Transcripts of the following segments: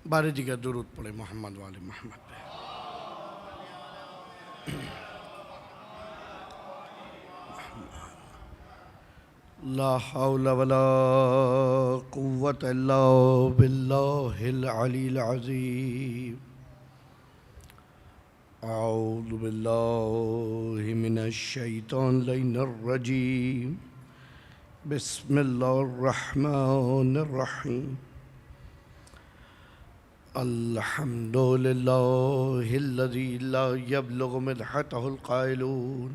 بارے دیگر درود پڑھے محمد والے محمد پہ۔ لا حول ولا قوة الا باللہ العلی العظیم۔ اعوذ باللہ من الشیطان اللعین الرجیم۔ بسم اللہ الرحمن الرحیم۔ الحمد للہ الذی لا یبلغ مدحتہ القائلون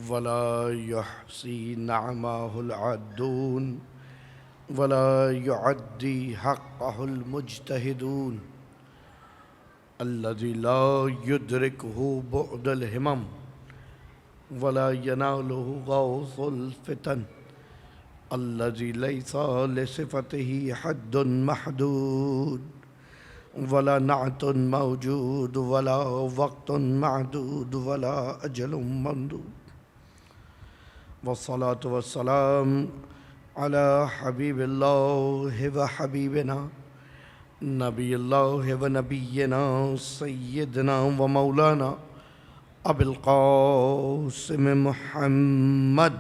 ولا يحصي نعماه العادون ولا يعدي حقه المجتهدون الذي لا يدركه بعد الهمم ولا يناله غوث الفتن الذي ليس لصفته حد محدود ولا نعت موجود ولا وقت معدود ولا أجل ممدود والصلاة والسلام على حبيب الله وحبيبنا نبي الله ونبينا سيدنا ومولانا أبي القاسم محمد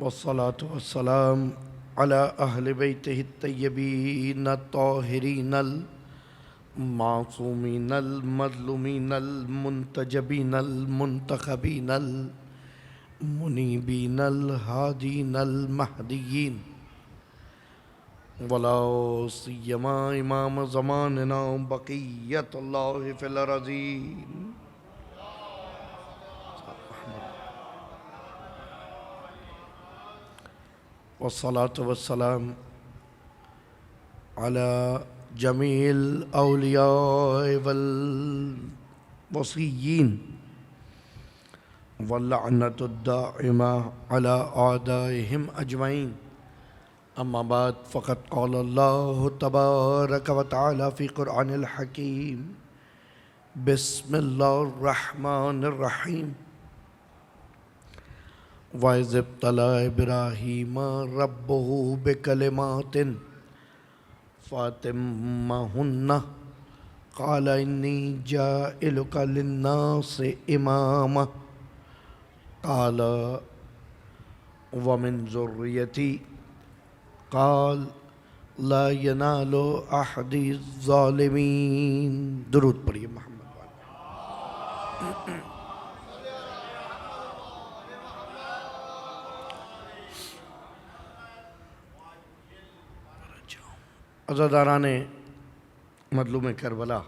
والصلاة والسلام على أهل بيته الطيبين الطاهرين المعصومين المظلومين المنتجبين المنتخبين المنيبين الهادين المهديين ولا سيما إمام زماننا بقية الله في الأرضين والصلاة والسلام على جميع الأولياء والوصيين واللعنة الدائمة على أعدائهم أجمعين أما بعد فقد قال الله تبارك وتعالى في قرآن الحكيم بسم الله الرحمن الرحيم وَإِذِ ابْتَلَىٰ إِبْرَاهِيمَ رَبُّهُ بِكَلِمَاتٍ فَأَتَمَّهُنَّ قَالَ إِنِّي جَاعِلُكَ لِلنَّاسِ إِمَامًا قَالَ وَمِنْ ذُرِّيَّتِي قَالَ لَا يَنَالُ أَحَدِي الظَّالِمِينَ۔ درود پڑھیے محمد والے۔ عزاداران مظلوم کربلا،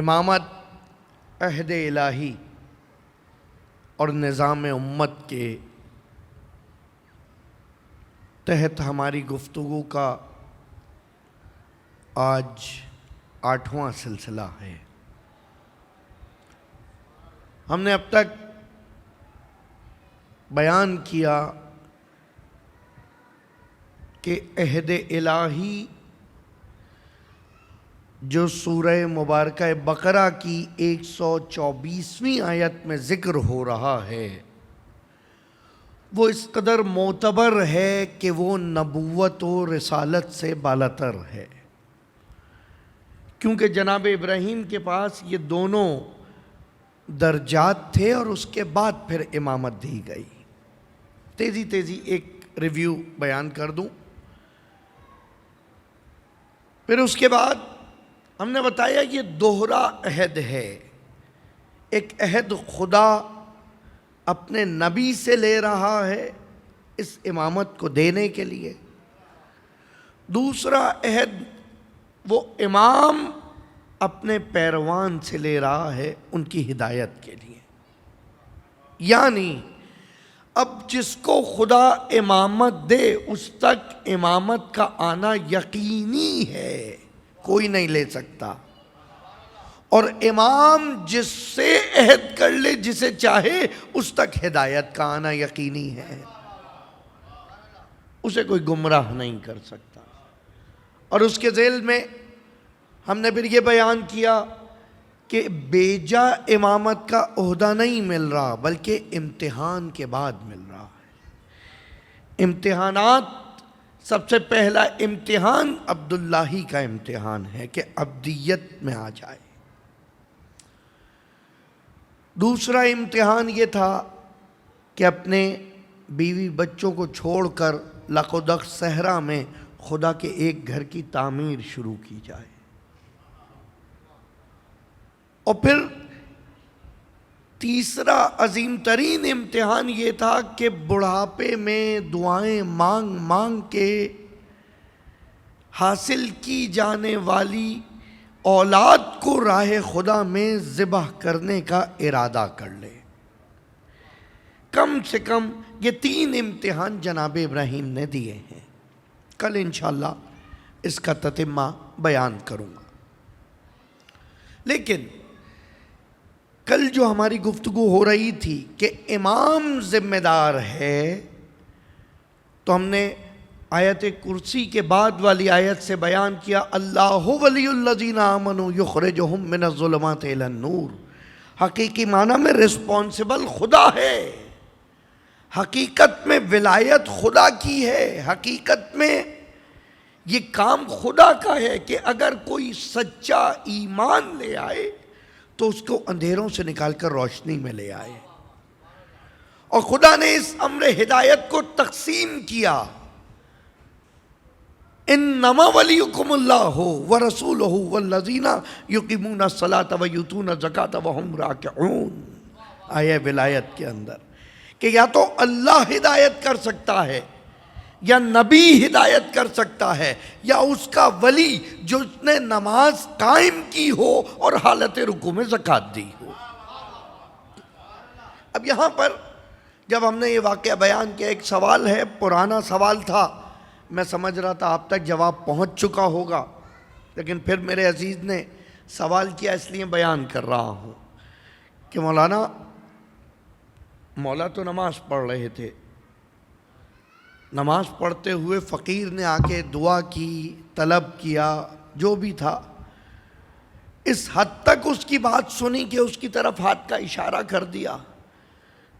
امامت عہد الہی اور نظام امت کے تحت ہماری گفتگو کا آج 8واں سلسلہ ہے۔ ہم نے اب تک بیان کیا کہ عہد الہی جو سورہ مبارکہ بقرہ کی 124ویں آیت میں ذکر ہو رہا ہے وہ اس قدر معتبر ہے کہ وہ نبوت و رسالت سے بالاتر ہے، کیونکہ جناب ابراہیم کے پاس یہ دونوں درجات تھے اور اس کے بعد پھر امامت دی گئی۔ تیزی ایک ریویو بیان کر دوں۔ پھر اس کے بعد ہم نے بتایا یہ دوہرا عہد ہے، ایک عہد خدا اپنے نبی سے لے رہا ہے اس امامت کو دینے کے لیے، دوسرا عہد وہ امام اپنے پیروان سے لے رہا ہے ان کی ہدایت کے لیے۔ یعنی اب جس کو خدا امامت دے اس تک امامت کا آنا یقینی ہے، کوئی نہیں لے سکتا، اور امام جس سے عہد کر لے جسے چاہے اس تک ہدایت کا آنا یقینی ہے، اسے کوئی گمراہ نہیں کر سکتا۔ اور اس کے ذیل میں ہم نے پھر یہ بیان کیا کہ بیجا امامت کا عہدہ نہیں مل رہا، بلکہ امتحان کے بعد مل رہا ہے۔ امتحانات، سب سے پہلا امتحان عبداللہی کا امتحان ہے کہ عبدیت میں آ جائے۔ دوسرا امتحان یہ تھا کہ اپنے بیوی بچوں کو چھوڑ کر لقدق صحرا میں خدا کے ایک گھر کی تعمیر شروع کی جائے۔ اور پھر تیسرا عظیم ترین امتحان یہ تھا کہ بڑھاپے میں دعائیں مانگ مانگ کے حاصل کی جانے والی اولاد کو راہ خدا میں ذبح کرنے کا ارادہ کر لے۔ کم سے کم یہ 3 امتحان جناب ابراہیم نے دیے ہیں۔ کل انشاءاللہ اس کا تتمہ بیان کروں گا۔ لیکن کل جو ہماری گفتگو ہو رہی تھی کہ امام ذمہ دار ہے، تو ہم نے آیت کرسی کے بعد والی آیت سے بیان کیا، اللہ ولی الذین آمنوا یخرجہم من الظلمات الی النور۔ حقیقی معنی میں رسپانسبل خدا ہے، حقیقت میں ولایت خدا کی ہے، حقیقت میں یہ کام خدا کا ہے کہ اگر کوئی سچا ایمان لے آئے تو اس کو اندھیروں سے نکال کر روشنی میں لے آئے۔ اور خدا نے اس امر ہدایت کو تقسیم کیا، انما ولیکم اللہ ورسولہ والذین یقیمون الصلاۃ ویؤتون الزکاۃ وہم راکعون۔ آیہ ولایت کے اندر کہ یا تو اللہ ہدایت کر سکتا ہے، یا نبی ہدایت کر سکتا ہے، یا اس کا ولی جو اس نے نماز قائم کی ہو اور حالت رکوع میں زکوٰۃ دی ہو۔ اب یہاں پر جب ہم نے یہ واقعہ بیان کیا، ایک سوال ہے، پرانا سوال تھا، میں سمجھ رہا تھا آپ تک جواب پہنچ چکا ہوگا، لیکن پھر میرے عزیز نے سوال کیا، اس لیے بیان کر رہا ہوں کہ مولا تو نماز پڑھ رہے تھے، نماز پڑھتے ہوئے فقیر نے آ کے دعا کی، طلب کیا، جو بھی تھا، اس حد تک اس کی بات سنی کہ اس کی طرف ہاتھ کا اشارہ کر دیا۔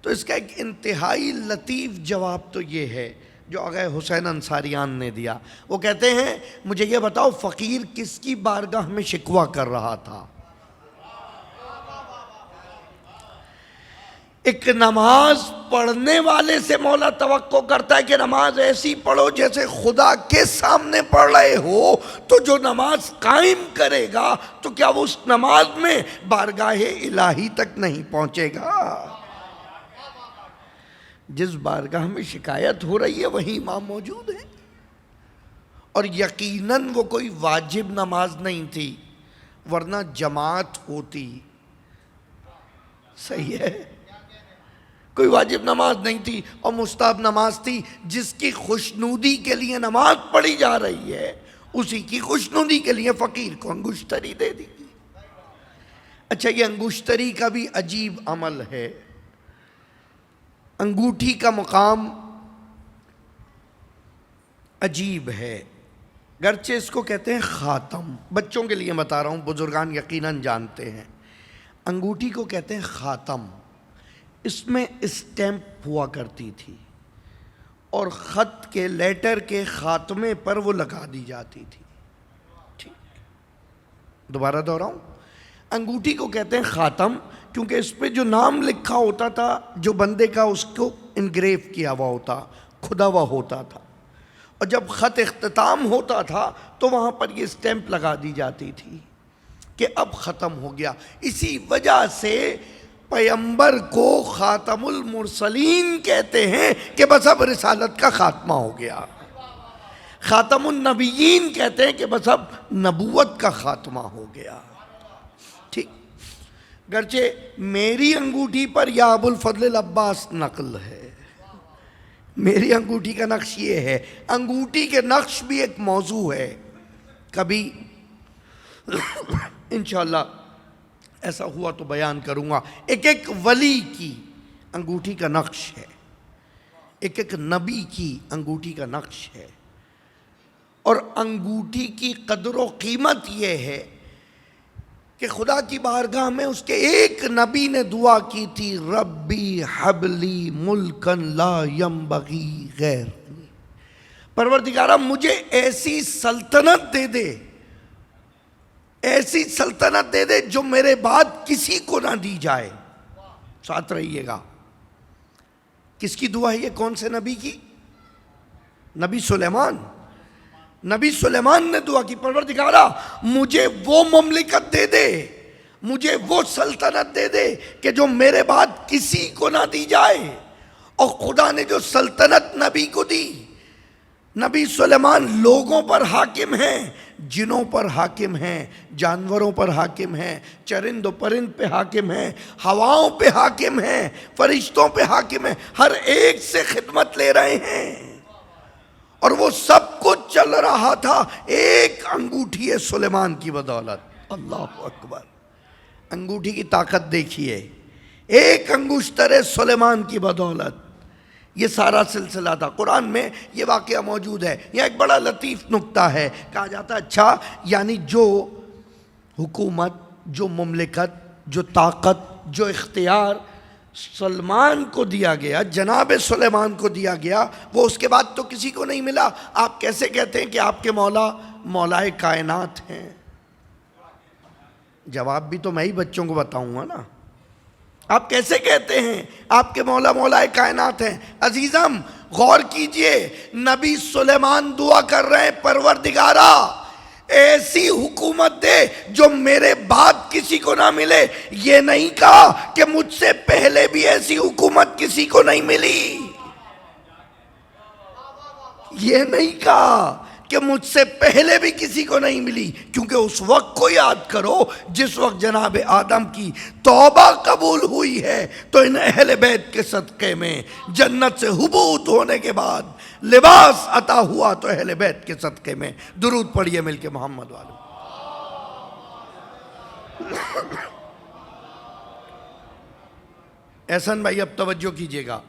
تو اس کا ایک انتہائی لطیف جواب تو یہ ہے جو آغا حسین انصاریان نے دیا۔ وہ کہتے ہیں مجھے یہ بتاؤ فقیر کس کی بارگاہ میں شکوہ کر رہا تھا؟ ایک نماز پڑھنے والے سے مولا توقع کرتا ہے کہ نماز ایسی پڑھو جیسے خدا کے سامنے پڑھ رہے ہو، تو جو نماز قائم کرے گا تو کیا وہ اس نماز میں بارگاہ الہی تک نہیں پہنچے گا؟ جس بارگاہ میں شکایت ہو رہی ہے وہیں امام موجود ہے، اور یقیناً وہ کوئی واجب نماز نہیں تھی، ورنہ جماعت ہوتی۔ صحیح ہے، کوئی واجب نماز نہیں تھی اور مستحب نماز تھی، جس کی خوشنودی کے لیے نماز پڑھی جا رہی ہے، اسی کی خوشنودی کے لیے فقیر کو انگشتری دے دی۔ اچھا، یہ انگشتری کا بھی عجیب عمل ہے۔ انگوٹھی کا مقام عجیب ہے، گرچہ اس کو کہتے ہیں خاتم، بچوں کے لیے بتا رہا ہوں، بزرگان یقیناً جانتے ہیں۔ انگوٹھی کو کہتے ہیں خاتم، اس میں اسٹیمپ ہوا کرتی تھی اور خط کے لیٹر کے خاتمے پر وہ لگا دی جاتی تھی۔ ٹھیک، دوبارہ دہراؤں، انگوٹھی کو کہتے ہیں خاتم کیونکہ اس پہ جو نام لکھا ہوتا تھا جو بندے کا، اس کو انگریو کیا ہوا ہوتا، کھدا ہوا ہوتا تھا، اور جب خط اختتام ہوتا تھا تو وہاں پر یہ اسٹیمپ لگا دی جاتی تھی کہ اب ختم ہو گیا۔ اسی وجہ سے پیغمبر کو خاتم المرسلین کہتے ہیں کہ بس اب رسالت کا خاتمہ ہو گیا۔ خاتم النبیین کہتے ہیں کہ بس اب نبوت کا خاتمہ ہو گیا۔ ٹھیک، گرچہ میری انگوٹھی پر یا ابو الفضل العباس نقل ہے، میری انگوٹھی کا نقش یہ ہے۔ انگوٹھی کے نقش بھی ایک موضوع ہے، کبھی انشاءاللہ ایسا ہوا تو بیان کروں گا۔ ایک ایک ولی کی انگوٹھی کا نقش ہے، ایک ایک نبی کی انگوٹھی کا نقش ہے، اور انگوٹھی کی قدر و قیمت یہ ہے کہ خدا کی بارگاہ میں اس کے ایک نبی نے دعا کی تھی، ربی حبلی ملکن لا ینبغی غیر، پروردگارہ مجھے ایسی سلطنت دے دے، ایسی سلطنت دے دے جو میرے بعد کسی کو نہ دی جائے۔ ساتھ رہیے گا، کس کی دعا ہے یہ؟ کون سے نبی کی؟ نبی سلیمان۔ نبی سلیمان نے دعا کی، پروردگارہ مجھے وہ مملکت دے دے، مجھے وہ سلطنت دے دے کہ جو میرے بعد کسی کو نہ دی جائے۔ اور خدا نے جو سلطنت نبی کو دی، نبی سلیمان لوگوں پر حاکم ہیں، جنوں پر حاکم ہیں، جانوروں پر حاکم ہیں، چرند و پرند پہ حاکم ہیں، ہواؤں پہ حاکم ہیں، فرشتوں پہ حاکم ہیں، ہر ایک سے خدمت لے رہے ہیں، اور وہ سب کچھ چل رہا تھا ایک انگوٹھی ہے سلیمان کی بدولت۔ اللہ اکبر، انگوٹھی کی طاقت دیکھیے، ایک انگشتر سلیمان کی بدولت یہ سارا سلسلہ تھا۔ قرآن میں یہ واقعہ موجود ہے۔ یہ ایک بڑا لطیف نکتہ ہے، کہا جاتا ہے اچھا یعنی جو حکومت، جو مملکت، جو طاقت، جو اختیار سلمان کو دیا گیا، جناب سلیمان کو دیا گیا، وہ اس کے بعد تو کسی کو نہیں ملا۔ آپ کیسے کہتے ہیں کہ آپ کے مولا مولائے کائنات ہیں؟ جواب بھی تو میں ہی بچوں کو بتاؤں گا نا۔ آپ کیسے کہتے ہیں آپ کے مولا مولائے کائنات ہیں؟ عزیزم غور کیجئے، نبی سلیمان دعا کر رہے ہیں، پروردگارہ ایسی حکومت دے جو میرے بعد کسی کو نہ ملے۔ یہ نہیں کہا کہ مجھ سے پہلے بھی ایسی حکومت کسی کو نہیں ملی، یہ نہیں کہا کہ مجھ سے پہلے بھی کسی کو نہیں ملی، کیونکہ اس وقت کو یاد کرو جس وقت جناب آدم کی توبہ قبول ہوئی ہے، تو ان اہل بیت کے صدقے میں جنت سے حبوط ہونے کے بعد لباس عطا ہوا، تو اہل بیت کے صدقے میں درود پڑھیے مل کے محمد والو۔ احسن بھائی اب توجہ کیجئے گا،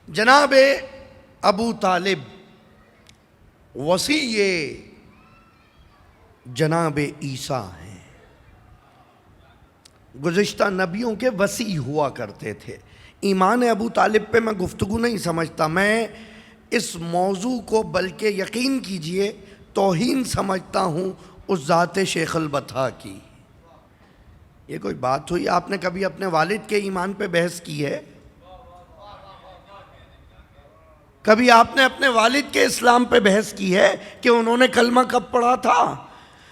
جناب ابو طالب وصی جناب عیسیٰ ہیں، گزشتہ نبیوں کے وصی ہوا کرتے تھے۔ ایمان ابو طالب پہ میں گفتگو نہیں سمجھتا، میں اس موضوع کو بلکہ یقین کیجئے توہین سمجھتا ہوں اس ذات شیخ البطحاء کی۔ یہ کوئی بات ہوئی؟ آپ نے کبھی اپنے والد کے ایمان پہ بحث کی ہے؟ کبھی آپ نے اپنے والد کے اسلام پہ بحث کی ہے کہ انہوں نے کلمہ کب پڑھا تھا؟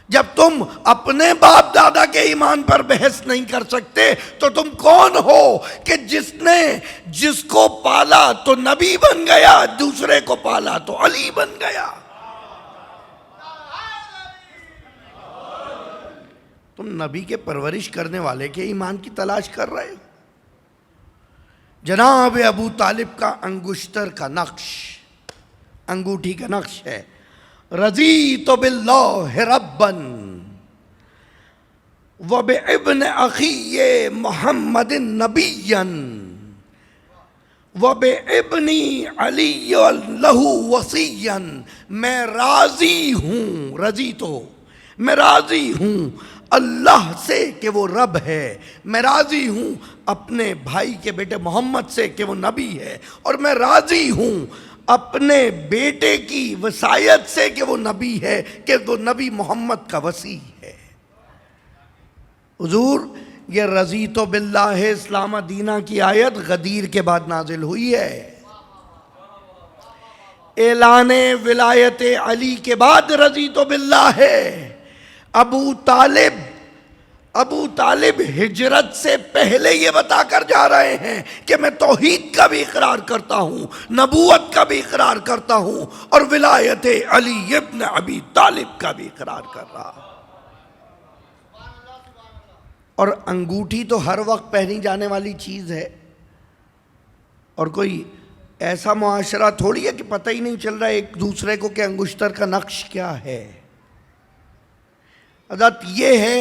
جب تم اپنے باپ دادا کے ایمان پر بحث نہیں کر سکتے تو تم کون ہو کہ جس کو پالا تو نبی بن گیا، دوسرے کو پالا تو علی بن گیا؟ تم نبی کے پرورش کرنے والے کے ایمان کی تلاش کر رہے ہو۔ جناب ابو طالب کا انگشتر کا نقش، انگوٹھی کا نقش ہے، رضیت باللہ ربا وبابن اخی محمد نبیا وبابنی علی لہ وصیا۔ میں راضی ہوں، رضی تو میں راضی ہوں اللہ سے کہ وہ رب ہے، میں راضی ہوں اپنے بھائی کے بیٹے محمد سے کہ وہ نبی ہے، اور میں راضی ہوں اپنے بیٹے کی وصایت سے کہ وہ نبی ہے، کہ وہ نبی محمد کا وصی ہے۔ حضور یہ رضیت باللہ اسلام دینہ کی آیت غدیر کے بعد نازل ہوئی ہے، اعلان ولایت علی کے بعد رضیت باللہ ہے۔ ابو طالب ہجرت سے پہلے یہ بتا کر جا رہے ہیں کہ میں توحید کا بھی اقرار کرتا ہوں، نبوت کا بھی اقرار کرتا ہوں، اور ولایت علی ابن ابی طالب کا بھی اقرار کر رہا ہوں۔ اور انگوٹھی تو ہر وقت پہنی جانے والی چیز ہے، اور کوئی ایسا معاشرہ تھوڑی ہے کہ پتہ ہی نہیں چل رہا ایک دوسرے کو کہ انگشتر کا نقش کیا ہے۔ حضرت یہ ہے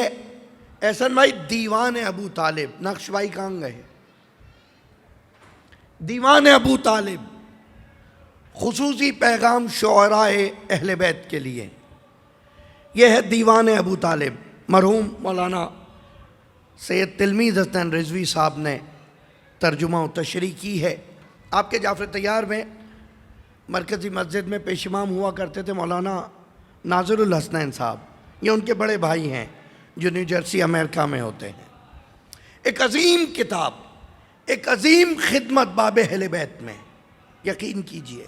احسن بھائی دیوان ابو طالب، نقش بھائی کہاں گئے؟ دیوان ابو طالب خصوصی پیغام شعراء اہل بیت کے لیے، یہ ہے دیوان ابو طالب۔ مرحوم مولانا سید تلمیذ حسن رضوی صاحب نے ترجمہ و تشریح کی ہے۔ آپ کے جعفر طیار میں مرکزی مسجد میں پیش امام ہوا کرتے تھے مولانا ناظر الحسنین صاحب، یہ ان کے بڑے بھائی ہیں جو نیو جرسی امریکہ میں ہوتے ہیں۔ ایک عظیم کتاب، ایک عظیم خدمت باب اہل بیت میں، یقین کیجئے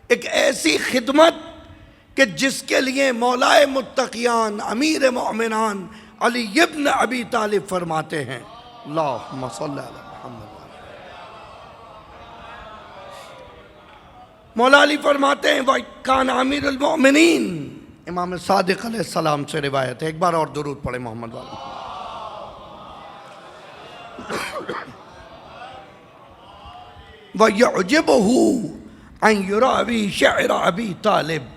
ایک ایسی خدمت کہ جس کے لیے مولائے متقیان امیر مومنان علی ابن ابی طالب فرماتے ہیں اللہم صلی علی محمد۔ مولا علی فرماتے ہیں وَكَانَ امیر المؤمنین، امام صادق علیہ السلام سے روایت ہے۔ ایک بار اور درود پڑھے محمد والا۔ وَيُعْجِبُهُ أَن يُرَاوِي شَعْرَ أَبِي طَالِبٍ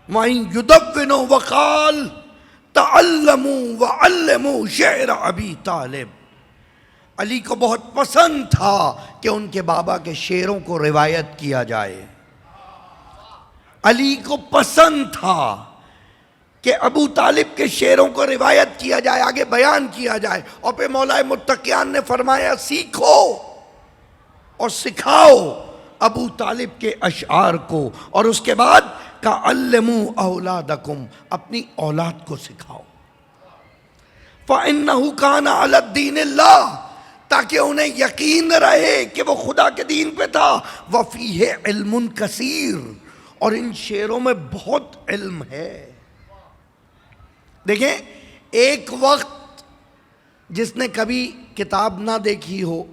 وَإِن يُدَوِّنُوا وَقَالَ تَعَلَّمُوا وَعَلِّمُوا شَعْرَ أَبِي طَالِبٍ۔ علی کو بہت پسند تھا کہ ان کے بابا کے شعروں کو روایت کیا جائے۔ علی کو پسند تھا کہ ابو طالب کے شعروں کو روایت کیا جائے، آگے بیان کیا جائے، اور پھر مولا متقیان نے فرمایا سیکھو اور سکھاؤ ابو طالب کے اشعار کو، اور اس کے بعد کَعَلِّمُوا أَوْلَادَكُمْ، اپنی اولاد کو سکھاؤ۔ فَإِنَّهُ كَانَ عَلَى الدِّينِ اللَّهِ، تاکہ انہیں یقین رہے کہ وہ خدا کے دین پہ تھا۔ وَفِيهِ عِلْمٌ كَثِيرٌ، اور ان شعروں میں بہت علم ہے۔ دیکھیں ایک وقت جس نے کبھی کتاب نہ دیکھی ہو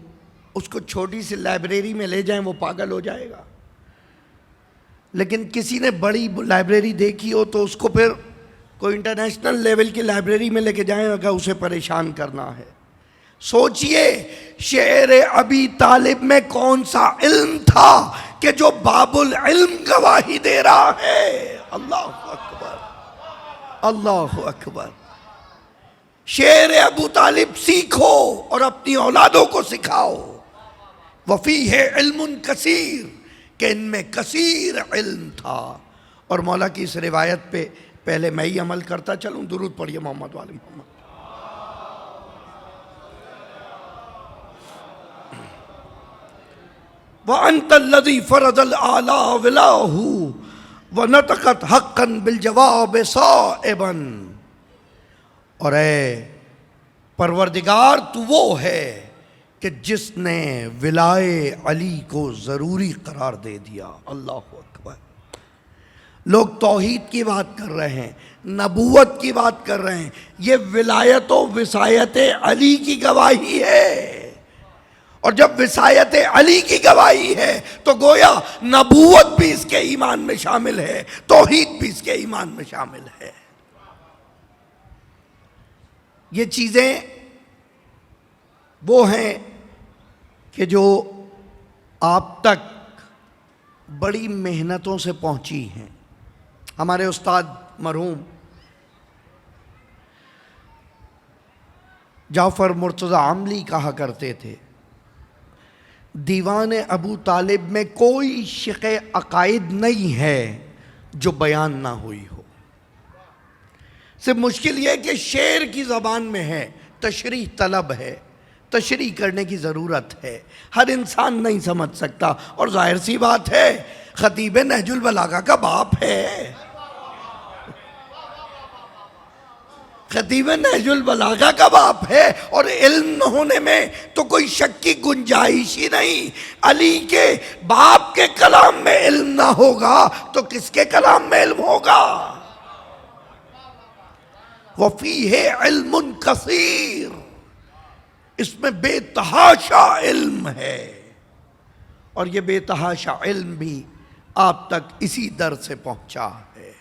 اس کو چھوٹی سی لائبریری میں لے جائیں وہ پاگل ہو جائے گا، لیکن کسی نے بڑی لائبریری دیکھی ہو تو اس کو پھر کوئی انٹرنیشنل لیول کی لائبریری میں لے کے جائیں گا، اسے پریشان کرنا ہے۔ سوچئے شعر ابی طالب میں کون سا علم تھا کہ جو باب العلم گواہی دے رہا ہے۔ اللہ اکبر، اللہ اکبر۔ شعر ابو طالب سیکھو اور اپنی اولادوں کو سکھاؤ۔ وفیہ علم کثیر، کہ ان میں کثیر علم تھا۔ اور مولا کی اس روایت پہ پہلے میں ہی عمل کرتا چلوں، درود پڑھیے محمد والے محمد۔ وَأَنْتَ الَّذِي فَرَضَ الْآلَاءَ وِلَاهُ وَنَطَقَتْ حَقًّا بِالْجَوَابِ صَائِبًا، اور اے پروردگار تو وہ ہے کہ جس نے ولائے علی کو ضروری قرار دے دیا۔ اللہ اکبر۔ لوگ توحید کی بات کر رہے ہیں، نبوت کی بات کر رہے ہیں، یہ ولایت و وصایت علی کی گواہی ہے۔ اور جب وصایت علی کی گواہی ہے تو گویا نبوت بھی اس کے ایمان میں شامل ہے، توحید بھی اس کے ایمان میں شامل ہے۔ یہ چیزیں وہ ہیں کہ جو آپ تک بڑی محنتوں سے پہنچی ہیں۔ ہمارے استاد مرحوم جعفر مرتضی عاملی کہا کرتے تھے دیوان ابو طالب میں کوئی شق عقائد نہیں ہے جو بیان نہ ہوئی ہو۔ صرف مشکل یہ کہ شعر کی زبان میں ہے، تشریح طلب ہے، تشریح کرنے کی ضرورت ہے، ہر انسان نہیں سمجھ سکتا۔ اور ظاہر سی بات ہے خطیب نہج البلاغہ کا باپ ہے، خطیب نہج البلاغہ کا باپ ہے، اور علم نہ ہونے میں تو کوئی شک کی گنجائش ہی نہیں۔ علی کے باپ کے کلام میں علم نہ ہوگا تو کس کے کلام میں علم ہوگا؟ وَفِيهِ عِلْمٌ كَثِيرٌ، اس میں بے تحاشا علم ہے، اور یہ بے تحاشا علم بھی آپ تک اسی در سے پہنچا ہے۔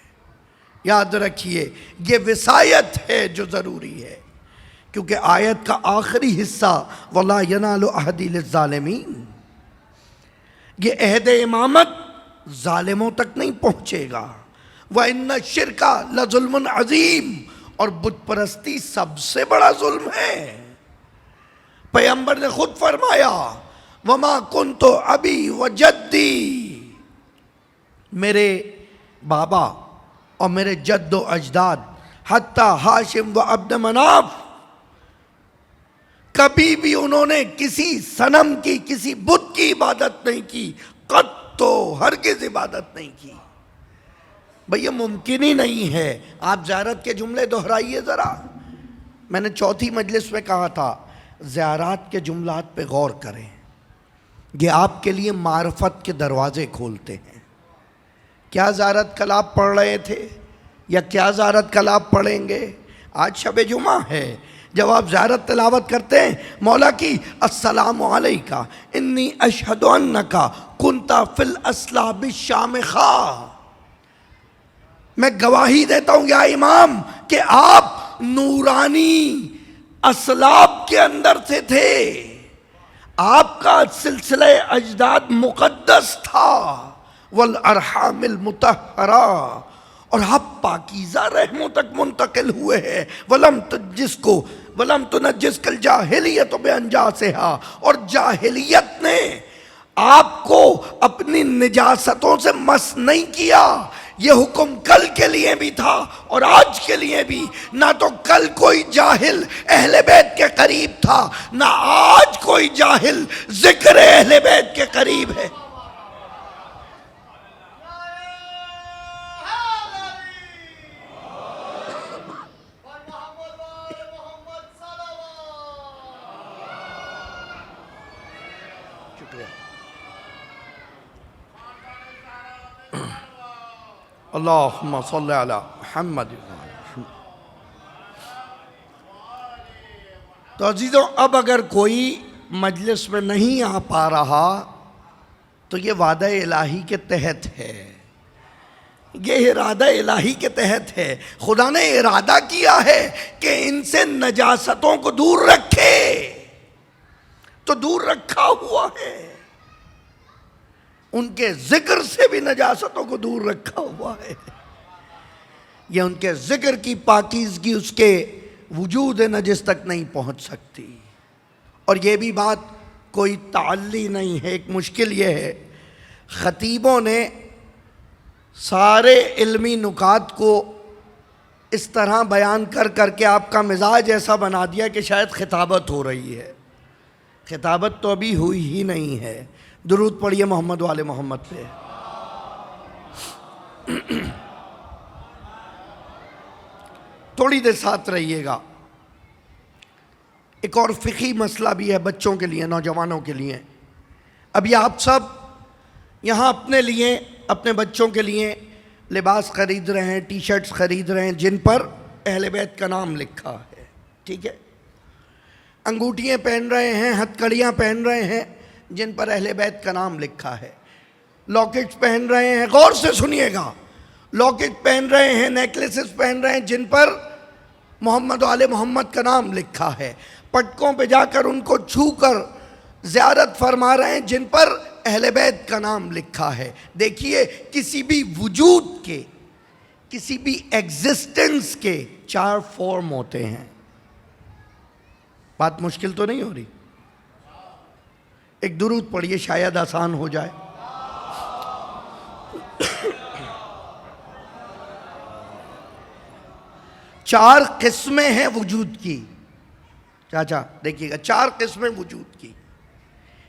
یاد رکھیے یہ وصایت ہے جو ضروری ہے، کیونکہ آیت کا آخری حصہ وَلَا يَنَالُ عَهْدِي لِلظَّالِمِينَ، یہ عہد امامت ظالموں تک نہیں پہنچے گا۔ وَإِنَّ الشِّرْكَ لَظُلْمٌ عَظِيمٌ، اور بت پرستی سب سے بڑا ظلم ہے۔ پیغمبر نے خود فرمایا وَمَا كُنْتُ أَبِي وَجَدِّي، میرے بابا اور میرے جد و اجداد حتی ہاشم و عبد مناف، کبھی بھی انہوں نے کسی صنم کی، کسی بت کی عبادت نہیں کی، قط تو ہرگز عبادت نہیں کی۔ بھئی یہ ممکن ہی نہیں ہے۔ آپ زیارت کے جملے دہرائیے ذرا۔ میں نے چوتھی مجلس میں کہا تھا زیارات کے جملات پہ غور کریں، یہ آپ کے لیے معرفت کے دروازے کھولتے ہیں۔ کیا زیارت کل آپ پڑھ رہے تھے یا کیا زیارت کل آپ پڑھیں گے؟ آج شب جمعہ ہے، جب آپ زیارت تلاوت کرتے ہیں مولا کی، السلام علیکہ انی اشہد انکا کنتا فی الاسلاب الشامخہ، میں گواہی دیتا ہوں یا امام کہ آپ نورانی اسلاب کے اندر سے تھے، آپ کا سلسلہ اجداد مقدس تھا، والارحام المطہرہ، اور آپ پاکیزہ رحموں تک منتقل ہوئے ہیں، وَلَمْ تُنَجِّسْكَ الْجَاهِلِيَّةُ بِأَنْجَاسِهَا، اور جاہلیت نے آپ کو اپنی نجاستوں سے مس نہیں کیا۔ یہ حکم کل کے لیے بھی تھا اور آج کے لیے بھی۔ نہ تو کل کوئی جاہل اہل بیت کے قریب تھا، نہ آج کوئی جاہل ذکر اہل بیت کے قریب ہے۔ اللہم صلی علی محمد۔ تو عزیزوں، اب اگر کوئی مجلس میں نہیں آ پا رہا تو یہ وعدہ الہی کے تحت ہے، یہ ارادہ الہی کے تحت ہے۔ خدا نے ارادہ کیا ہے کہ ان سے نجاستوں کو دور رکھے، تو دور رکھا ہوا ہے۔ ان کے ذکر سے بھی نجاستوں کو دور رکھا ہوا ہے۔ یہ ان کے ذکر کی پاکیزگی اس کے وجود نجس تک نہیں پہنچ سکتی۔ اور یہ بھی بات کوئی تعلی نہیں ہے، ایک مشکل یہ ہے، خطیبوں نے سارے علمی نکات کو اس طرح بیان کر کر کے آپ کا مزاج ایسا بنا دیا کہ شاید خطابت ہو رہی ہے۔ خطابت تو ابھی ہوئی ہی نہیں ہے۔ درود پڑھیے محمد والے محمد پہ۔ تھوڑی دیر ساتھ رہیے گا۔ ایک اور فقہی مسئلہ بھی ہے بچوں کے لیے، نوجوانوں کے لیے۔ ابھی آپ سب یہاں اپنے لیے، اپنے بچوں کے لیے لباس خرید رہے ہیں، ٹی شرٹس خرید رہے ہیں جن پر اہل بیت کا نام لکھا ہے، ٹھیک ہے؟ انگوٹھیاں پہن رہے ہیں، ہتھ کڑیاں پہن رہے ہیں جن پر اہل بیت کا نام لکھا ہے، لاکٹس پہن رہے ہیں، غور سے سنیے گا، لاکٹ پہن رہے ہیں، نیکلیسز پہن رہے ہیں جن پر محمد آل محمد کا نام لکھا ہے، پٹکوں پہ جا کر ان کو چھو کر زیارت فرما رہے ہیں جن پر اہل بیت کا نام لکھا ہے۔ دیکھیے، کسی بھی وجود کے، کسی بھی ایگزسٹنس کے 4 فارم ہوتے ہیں۔ بات مشکل تو نہیں ہو رہی؟ ایک درود پڑھیے، شاید آسان ہو جائے۔ چار قسمیں ہیں وجود کی۔ چاچا دیکھیے گا، 4 قسمیں وجود کی۔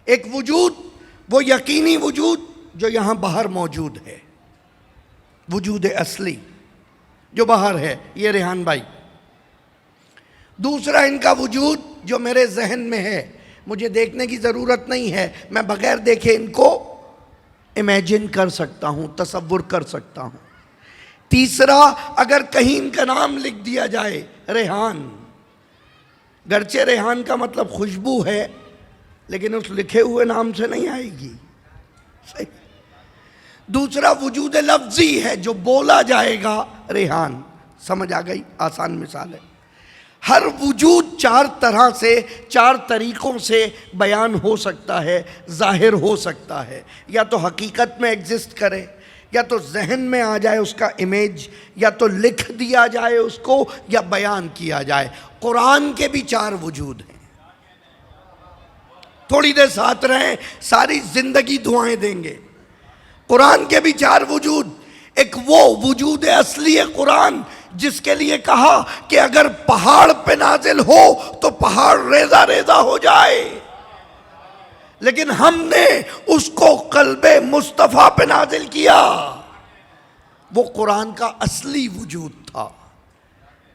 ایک وجود، وہ یقینی وجود جو یہاں باہر موجود ہے، وجود اصلی جو باہر ہے، یہ ریحان بھائی۔ دوسرا ان کا وجود جو میرے ذہن میں ہے، مجھے دیکھنے کی ضرورت نہیں ہے، میں بغیر دیکھے ان کو امیجن کر سکتا ہوں، تصور کر سکتا ہوں۔ تیسرا، اگر کہیں ان کا نام لکھ دیا جائے ریحان، گرچہ ریحان کا مطلب خوشبو ہے، لیکن اس لکھے ہوئے نام سے نہیں آئے گی، صحیح۔ دوسرا وجود لفظی ہے، جو بولا جائے گا ریحان، سمجھ آ گئی؟ آسان مثال ہے۔ ہر وجود 4 طرح سے، 4 طریقوں سے بیان ہو سکتا ہے، ظاہر ہو سکتا ہے۔ یا تو حقیقت میں ایگزسٹ کرے، یا تو ذہن میں آ جائے اس کا امیج، یا تو لکھ دیا جائے اس کو، یا بیان کیا جائے۔ قرآن کے بھی 4 وجود ہیں۔ تھوڑی دیر ساتھ رہیں، ساری زندگی دعائیں دیں گے۔ قرآن کے بھی 4 وجود۔ ایک وہ وجود اصلی ہے قرآن جس کے لیے کہا کہ اگر پہاڑ پہ نازل ہو تو پہاڑ ریزہ ریزہ ہو جائے، لیکن ہم نے اس کو قلب مصطفیٰ پہ نازل کیا۔ وہ قرآن کا اصلی وجود تھا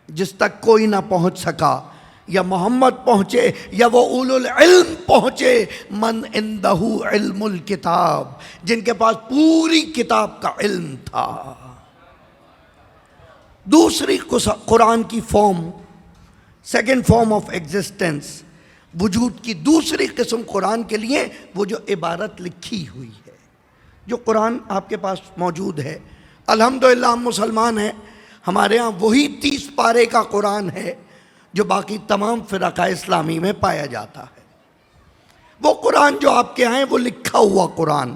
جس تک کوئی نہ پہنچ سکا، یا محمد پہنچے یا وہ اولو العلم پہنچے، من عندہ علم الکتاب، جن کے پاس پوری کتاب کا علم تھا۔ دوسری قرآن کی form, second form of existence, وجود کی دوسری قسم قرآن کے لیے، وہ جو عبارت لکھی ہوئی ہے، جو قرآن آپ کے پاس موجود ہے۔ الحمدللہ ہم مسلمان ہیں، ہمارے ہاں وہی 30 پارے کا قرآن ہے جو باقی تمام فرقہ اسلامی میں پایا جاتا ہے۔ وہ قرآن جو آپ کے ہیں وہ لکھا ہوا قرآن،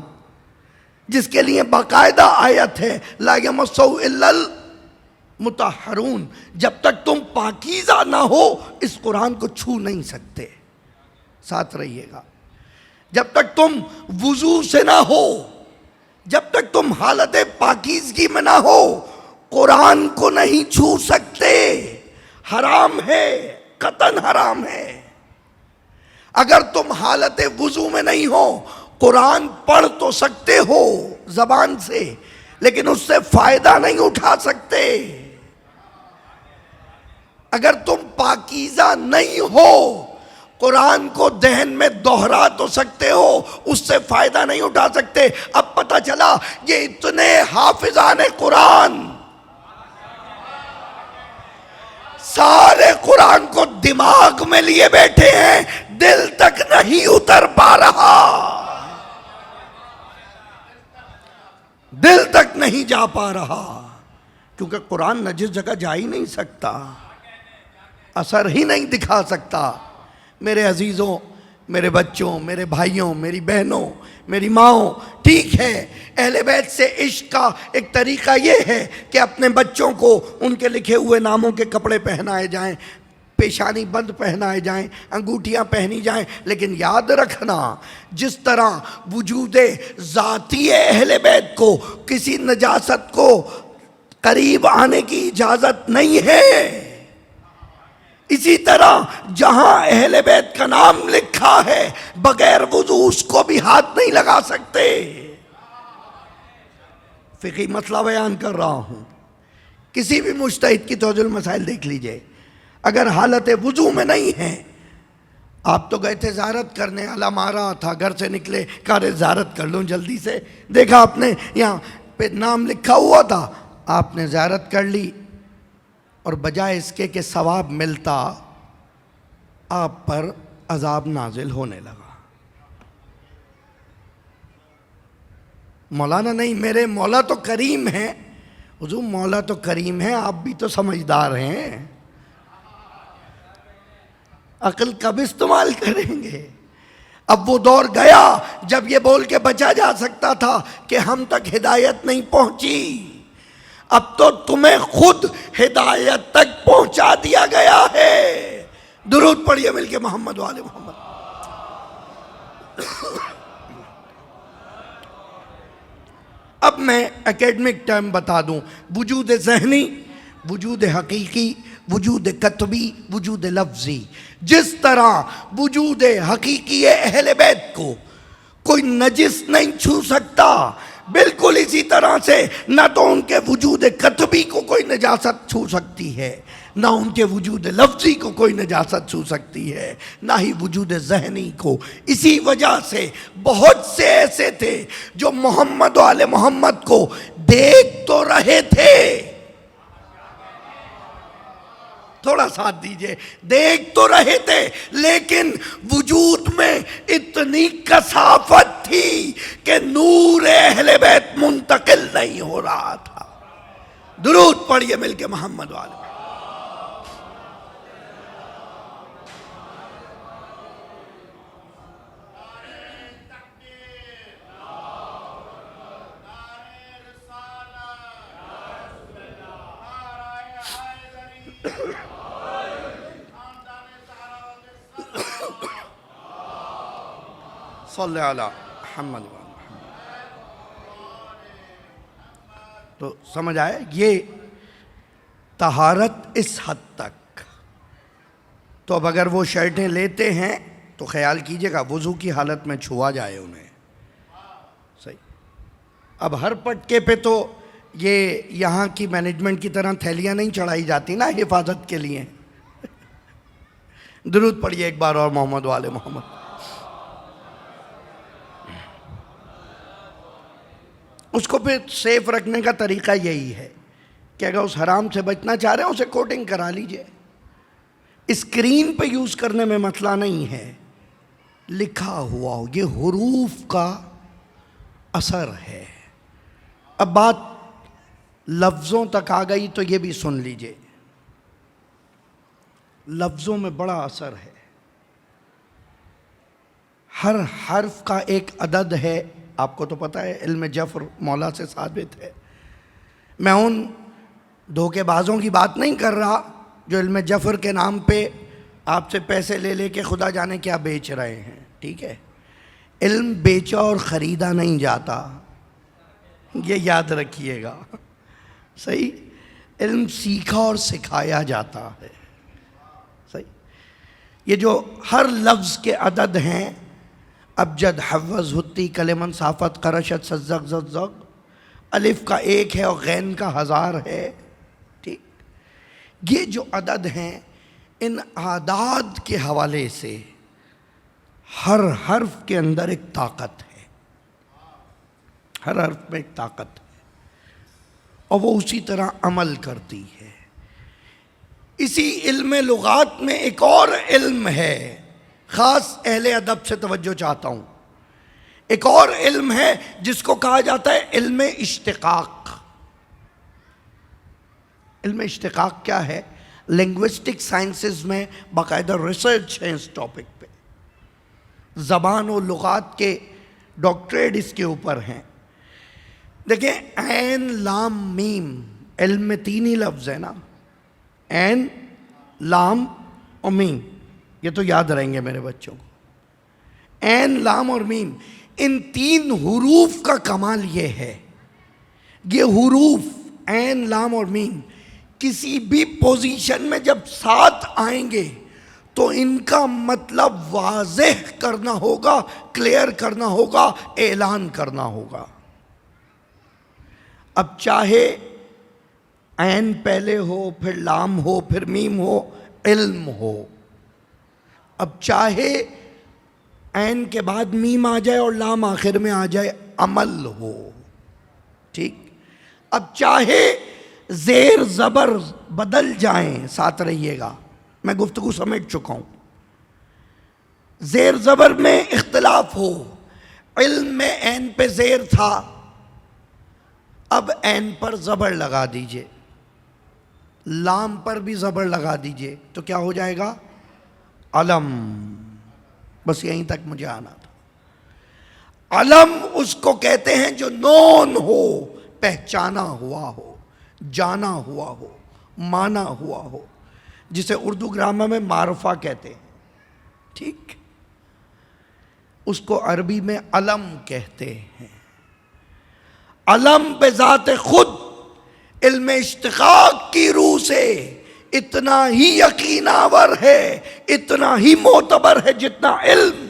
جس کے لیے باقاعدہ آیت ہے لا یمسہ الا المطہرون، جب تک تم پاکیزہ نہ ہو اس قرآن کو چھو نہیں سکتے۔ ساتھ رہیے گا، جب تک تم وضو سے نہ ہو، جب تک تم حالت پاکیزگی میں نہ ہو، قرآن کو نہیں چھو سکتے، حرام ہے، قطعاً حرام ہے۔ اگر تم حالت وضو میں نہیں ہو، قرآن پڑھ تو سکتے ہو زبان سے، لیکن اس سے فائدہ نہیں اٹھا سکتے۔ اگر تم پاکیزہ نہیں ہو، قرآن کو دہن میں دوہرا تو سکتے ہو، اس سے فائدہ نہیں اٹھا سکتے۔ اب پتہ چلا یہ اتنے حافظان قرآن سارے قرآن کو دماغ میں لیے بیٹھے ہیں، دل تک نہیں اتر پا رہا، دل تک نہیں جا پا رہا، کیونکہ قرآن نجس جگہ جا ہی نہیں سکتا، اثر ہی نہیں دکھا سکتا۔ میرے عزیزوں، میرے بچوں، میرے بھائیوں، میری بہنوں، میری ماؤں، ٹھیک ہے اہل بیت سے عشق کا ایک طریقہ یہ ہے کہ اپنے بچوں کو ان کے لکھے ہوئے ناموں کے کپڑے پہنائے جائیں، پیشانی بند پہنائے جائیں، انگوٹھیاں پہنی جائیں، لیکن یاد رکھنا جس طرح وجود ذاتی اہل بیت کو کسی نجاست کو قریب آنے کی اجازت نہیں ہے، اسی طرح جہاں اہل بیت کا نام لکھا ہے بغیر وضو اس کو بھی ہاتھ نہیں لگا سکتے۔ فقہی مسئلہ بیان کر رہا ہوں، کسی بھی مجتہد کی توجہ المسائل دیکھ لیجئے، اگر حالت وضو میں نہیں ہے، آپ تو گئے تھے زیارت کرنے، علم آ رہا تھا، گھر سے نکلے کہا زیارت کر لوں جلدی سے، دیکھا آپ نے یہاں پہ نام لکھا ہوا تھا، آپ نے زیارت کر لی، اور بجائے اس کے کہ ثواب ملتا، آپ پر عذاب نازل ہونے لگا۔ مولانا نہیں، میرے مولا تو کریم ہیں۔ حضور مولا تو کریم ہے، آپ بھی تو سمجھدار ہیں، عقل کب استعمال کریں گے؟ اب وہ دور گیا جب یہ بول کے بچا جا سکتا تھا کہ ہم تک ہدایت نہیں پہنچی، اب تو تمہیں خود ہدایت تک پہنچا دیا گیا ہے۔ درود پڑھیے مل کے محمد والے محمد۔ اب میں اکیڈمک ٹرم بتا دوں، وجود ذہنی، وجود حقیقی، وجود کتبی، وجود لفظی۔ جس طرح وجود حقیقی اہل بیت کو کوئی نجس نہیں چھو سکتا، بالکل اسی طرح سے نہ تو ان کے وجود کتبی کو کوئی نجاست چھو سکتی ہے، نہ ان کے وجود لفظی کو کوئی نجاست چھو سکتی ہے، نہ ہی وجود ذہنی کو۔ اسی وجہ سے بہت سے ایسے تھے جو محمد والے محمد کو دیکھ تو رہے تھے، تھوڑا ساتھ دیجئے، دیکھ تو رہے تھے لیکن وجود میں اتنی کثافت تھی کہ نور اہل بیت منتقل نہیں ہو رہا تھا۔ درود پڑھیے مل کے محمد والے۔ صلی علی محمد۔ تو سمجھ آئے، یہ طہارت اس حد تک. تو اب اگر وہ شرٹیں لیتے ہیں تو خیال کیجئے گا وضو کی حالت میں چھوا جائے انہیں. صحیح. اب ہر پٹکے پہ تو یہ یہاں کی مینجمنٹ کی طرح تھیلیاں نہیں چڑھائی جاتی نا حفاظت کے لیے. درود پڑھیے ایک بار اور محمد والے محمد. اس کو پھر سیف رکھنے کا طریقہ یہی ہے کہ اگر اس حرام سے بچنا چاہ رہے ہیں اسے کوٹنگ کرا لیجئے. اسکرین پہ یوز کرنے میں مسئلہ نہیں ہے، لکھا ہوا ہو، یہ حروف کا اثر ہے. اب بات لفظوں تک آ گئی تو یہ بھی سن لیجئے. لفظوں میں بڑا اثر ہے. ہر حرف کا ایک عدد ہے. آپ کو تو پتہ ہے علم جفر مولا سے ثابت ہے. میں ان دھوکے بازوں کی بات نہیں کر رہا جو علم جفر کے نام پہ آپ سے پیسے لے لے کے خدا جانے کیا بیچ رہے ہیں. ٹھیک ہے، علم بیچا اور خریدا نہیں جاتا، یہ یاد رکھیے گا. صحیح. علم سیکھا اور سکھایا جاتا ہے. صحیح. یہ جو ہر لفظ کے عدد ہیں، ابجد، حوض، ہتی، کلمن، صافت، قرشت، سزق، ززق، الف کا 1 ہے اور غین کا 1000 ہے. ٹھیک. یہ جو عدد ہیں ان اعداد کے حوالے سے ہر حرف کے اندر ایک طاقت ہے. ہر حرف میں ایک طاقت ہے اور وہ اسی طرح عمل کرتی ہے. اسی علم لغات میں ایک اور علم ہے، خاص اہل ادب سے توجہ چاہتا ہوں. ایک اور علم ہے جس کو کہا جاتا ہے علم اشتقاق. علم اشتقاق کیا ہے؟ لنگوسٹک سائنسز میں باقاعدہ ریسرچ ہے اس ٹاپک پہ. زبان و لغات کے ڈاکٹریٹ اس کے اوپر ہیں. دیکھیں، عین لام میم، علم میں 3 ہی لفظ ہیں نا، عین، لام اور میم. یہ تو یاد رہیں گے میرے بچوں کو. عین، لام اور میم، ان 3 حروف کا کمال یہ ہے، یہ حروف عین، لام اور میم کسی بھی پوزیشن میں جب ساتھ آئیں گے تو ان کا مطلب واضح کرنا ہوگا، کلیئر کرنا ہوگا، اعلان کرنا ہوگا. اب چاہے عین پہلے ہو، پھر لام ہو، پھر میم ہو، علم ہو. اب چاہے عین کے بعد میم آ جائے اور لام آخر میں آ جائے، عمل ہو. ٹھیک. اب چاہے زیر زبر بدل جائیں، ساتھ رہیے گا، میں گفتگو سمیٹ چکا ہوں. زیر زبر میں اختلاف ہو. علم میں عین پہ زیر تھا، اب عین پر زبر لگا دیجئے، لام پر بھی زبر لگا دیجئے تو کیا ہو جائے گا؟ علم. بس یہیں تک مجھے آنا تھا. علم اس کو کہتے ہیں جو نون ہو، پہچانا ہوا ہو، جانا ہوا ہو، مانا ہوا ہو، جسے اردو گرامر میں معرفہ کہتے ہیں. ٹھیک. اس کو عربی میں علم کہتے ہیں. علم بذات خود علم اشتقاق کی روح سے اتنا ہی یقین آور ہے، اتنا ہی معتبر ہے جتنا علم.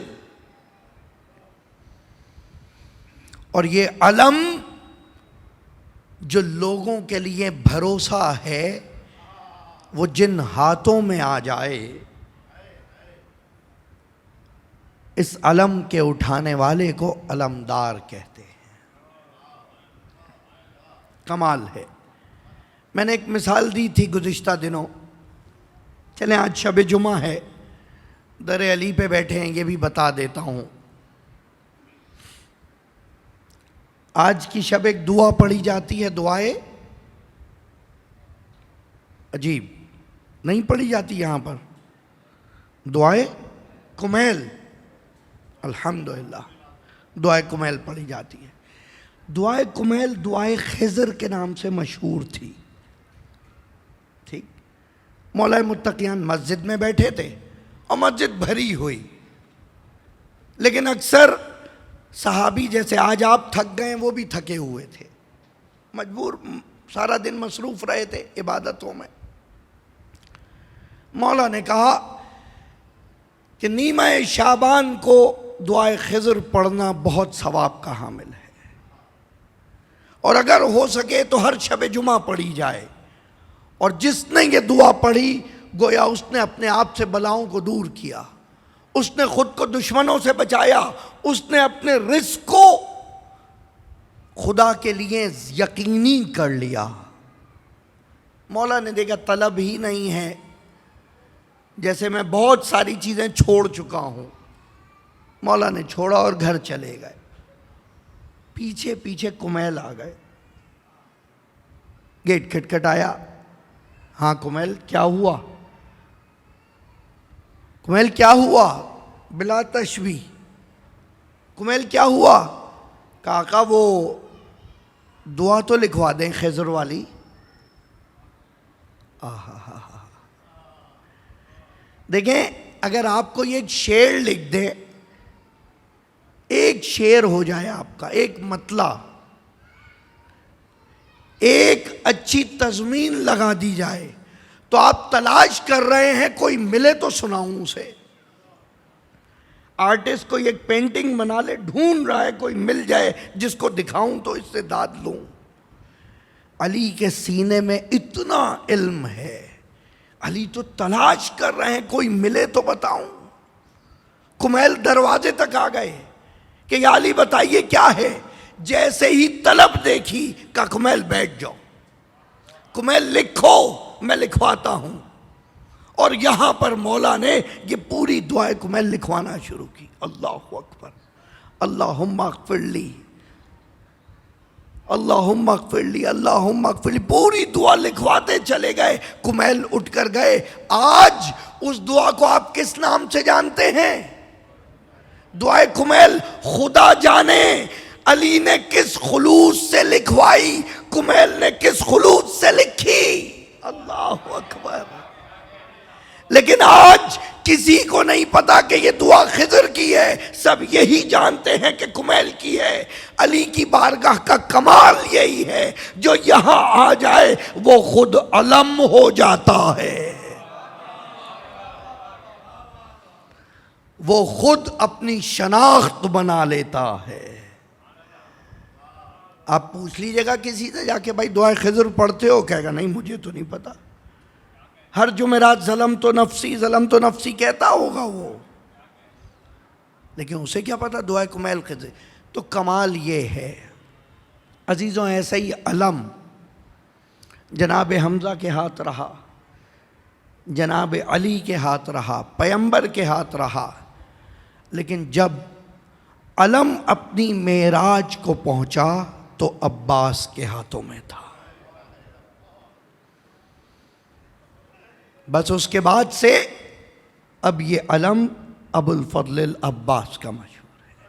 اور یہ علم جو لوگوں کے لیے بھروسہ ہے، وہ جن ہاتھوں میں آ جائے، اس علم کے اٹھانے والے کو علمدار کہتے ہیں. کمال ہے. میں نے ایک مثال دی تھی گزشتہ دنوں. چلیں آج شب جمعہ ہے، در علی پہ بیٹھے ہیں، یہ بھی بتا دیتا ہوں. آج کی شب ایک دعا پڑھی جاتی ہے، دعائے عجیب نہیں پڑھی جاتی یہاں پر، دعائے کمیل. الحمدللہ دعائے کمیل پڑھی جاتی ہے. دعائے کمیل دعائے خضر کے نام سے مشہور تھی. ٹھیک. مولا متقیان مسجد میں بیٹھے تھے اور مسجد بھری ہوئی، لیکن اکثر صحابی جیسے آج آپ تھک گئے وہ بھی تھکے ہوئے تھے، مجبور، سارا دن مصروف رہے تھے عبادتوں میں. مولا نے کہا کہ نیمہ شعبان کو دعائے خضر پڑھنا بہت ثواب کا حامل ہے، اور اگر ہو سکے تو ہر شب جمعہ پڑھی جائے، اور جس نے یہ دعا پڑھی گویا اس نے اپنے آپ سے بلاؤں کو دور کیا، اس نے خود کو دشمنوں سے بچایا، اس نے اپنے رزق کو خدا کے لیے یقینی کر لیا۔ مولا نے دیکھا طلب ہی نہیں ہے، جیسے میں بہت ساری چیزیں چھوڑ چکا ہوں، مولا نے چھوڑا اور گھر چلے گئے۔ پیچھے پیچھے کمیل آ گئے، گیٹ کھٹکھٹایا، ہاں کمیل کیا ہوا؟ کمیل کیا ہوا؟ بلا تشبیہ، کمیل کیا ہوا؟ کہا وہ دعا تو لکھوا دیں خضر والی۔ دیکھیں اگر آپ کو یہ شعر لکھ دے، ایک شعر ہو جائے آپ کا، ایک مطلع، ایک اچھی تضمین لگا دی جائے، تو آپ تلاش کر رہے ہیں کوئی ملے تو سناؤں اسے۔ آرٹسٹ کو ایک پینٹنگ بنا لے، ڈھونڈ رہا ہے کوئی مل جائے جس کو دکھاؤں تو اس سے داد لوں۔ علی کے سینے میں اتنا علم ہے، علی تو تلاش کر رہے ہیں کوئی ملے تو بتاؤں۔ کمیل دروازے تک آ گئے کہ یا علی بتائیے کیا ہے؟ جیسے ہی طلب دیکھی کہ کمیل بیٹھ جاؤ، کمیل لکھو میں لکھواتا ہوں۔ اور یہاں پر مولا نے یہ پوری دعائے کمیل لکھوانا شروع کی۔ اللہ اکبر، اللہم اغفر لی، اللہم اغفر لی، اللہم اغفر لی، پوری دعا لکھواتے چلے گئے۔ کمیل اٹھ کر گئے۔ آج اس دعا کو آپ کس نام سے جانتے ہیں؟ دعائے کمیل۔ خدا جانے علی نے کس خلوص سے لکھوائی، کمیل نے کس خلوص سے لکھی۔ اللہ اکبر۔ لیکن آج کسی کو نہیں پتا کہ یہ دعا خضر کی ہے، سب یہی جانتے ہیں کہ کمیل کی ہے۔ علی کی بارگاہ کا کمال یہی ہے، جو یہاں آ جائے وہ خود علم ہو جاتا ہے، وہ خود اپنی شناخت بنا لیتا ہے۔ آپ پوچھ لیجئے گا کسی سے جا کے بھائی دعائے خضر پڑھتے ہو، کہے گا نہیں مجھے تو نہیں پتا۔ ہر جمعرات ظلمت نفسی کہتا ہوگا وہ، لیکن اسے کیا پتا دعائے کمیل خضر۔ تو کمال یہ ہے عزیزوں، ایسا ہی علم جناب حمزہ کے ہاتھ رہا، جناب علی کے ہاتھ رہا، پیغمبر کے ہاتھ رہا، لیکن جب علم اپنی معراج کو پہنچا تو عباس کے ہاتھوں میں تھا۔ بس اس کے بعد سے اب یہ علم ابو الفضل العباس کا مشہور ہے۔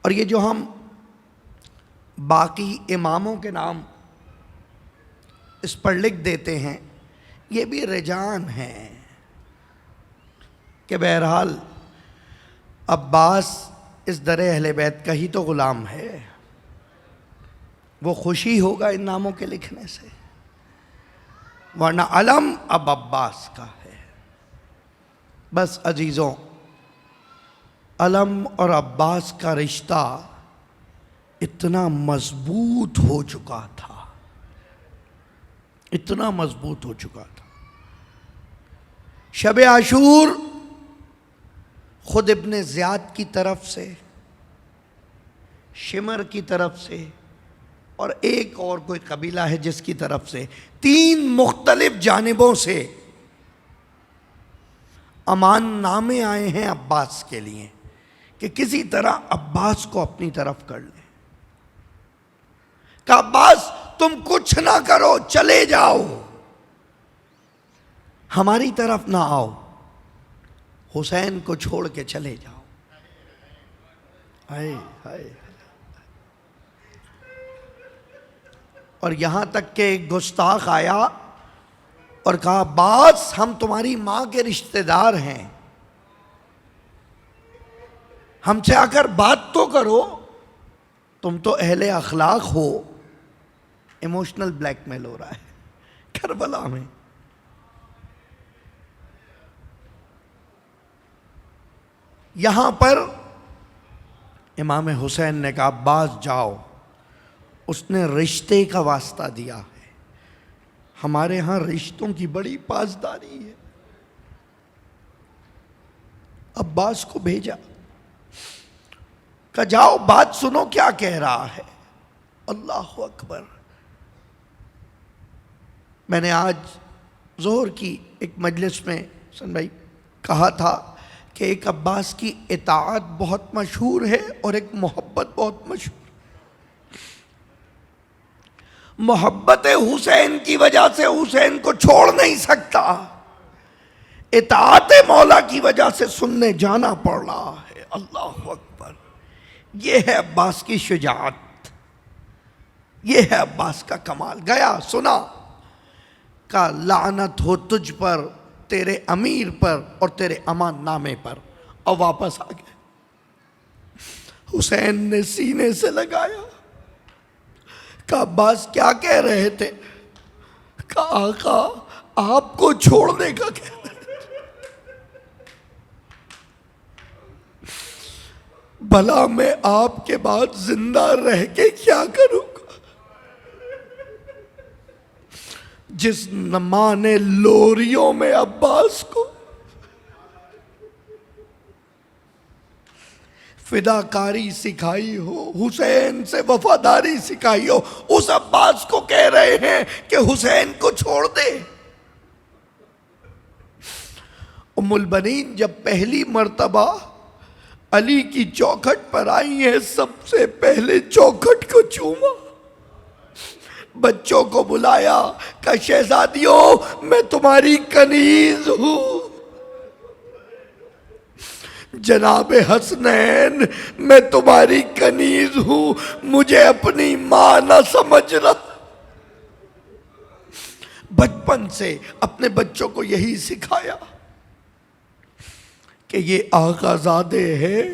اور یہ جو ہم باقی اماموں کے نام اس پر لکھ دیتے ہیں، یہ بھی رجعان ہیں کہ بہرحال عباس اس در اہل بیت کا ہی تو غلام ہے، وہ خوشی ہوگا ان ناموں کے لکھنے سے، ورنہ علم اب عباس کا ہے۔ بس عزیزوں، علم اور عباس کا رشتہ اتنا مضبوط ہو چکا تھا، اتنا مضبوط ہو چکا تھا۔ شب عاشور خود ابن زیاد کی طرف سے، شمر کی طرف سے، اور ایک اور کوئی قبیلہ ہے جس کی طرف سے، 3 مختلف جانبوں سے امان نامے آئے ہیں عباس کے لیے کہ کسی طرح عباس کو اپنی طرف کر لیں۔ کہ عباس تم کچھ نہ کرو، چلے جاؤ، ہماری طرف نہ آؤ، حسین کو چھوڑ کے چلے جاؤ۔ ہائے ہائے۔ اور یہاں تک کہ ایک گستاخ آیا اور کہا عباس ہم تمہاری ماں کے رشتہ دار ہیں، ہم سے آ کر بات تو کرو، تم تو اہل اخلاق ہو۔ ایموشنل بلیک میل ہو رہا ہے کربلا میں۔ یہاں پر امام حسین نے کہا عباس جاؤ، اس نے رشتے کا واسطہ دیا ہے، ہمارے ہاں رشتوں کی بڑی پاسداری ہے۔ عباس کو بھیجا، کہا جاؤ بات سنو کیا کہہ رہا ہے۔ اللہ اکبر۔ میں نے آج ظہر کی ایک مجلس میں حسن بھائی کہا تھا کہ ایک عباس کی اطاعت بہت مشہور ہے اور ایک محبت بہت مشہور۔ محبت حسین کی وجہ سے حسین کو چھوڑ نہیں سکتا، اطاعت مولا کی وجہ سے سننے جانا پڑ رہا ہے۔ اللہ اکبر۔ یہ ہے عباس کی شجاعت، یہ ہے عباس کا کمال۔ گیا سنا، کہا لعنت ہو تجھ پر، تیرے امیر پر اور تیرے امان نامے پر، اور واپس آ گئے۔ حسین نے سینے سے لگایا، کہا عباس کیا کہہ رہے تھے؟ کہا آقا آپ کو چھوڑنے کا کہہ رہے تھے۔ بھلا میں آپ کے بعد زندہ رہ کے کیا کروں گا؟ جس ماں نے لوریوں میں عباس کو فداکاری سکھائی ہو، حسین سے وفاداری سکھائی ہو، اس عباس کو کہہ رہے ہیں کہ حسین کو چھوڑ دے۔ ام البنین جب پہلی مرتبہ علی کی چوکھٹ پر آئی ہیں، سب سے پہلے چوکھٹ کو چوما، بچوں کو بلایا کہ شہزادیوں میں تمہاری کنیز ہوں، جناب حسنین میں تمہاری کنیز ہوں، مجھے اپنی ماں نہ سمجھنا۔ بچپن سے اپنے بچوں کو یہی سکھایا کہ یہ آقا زادے ہیں،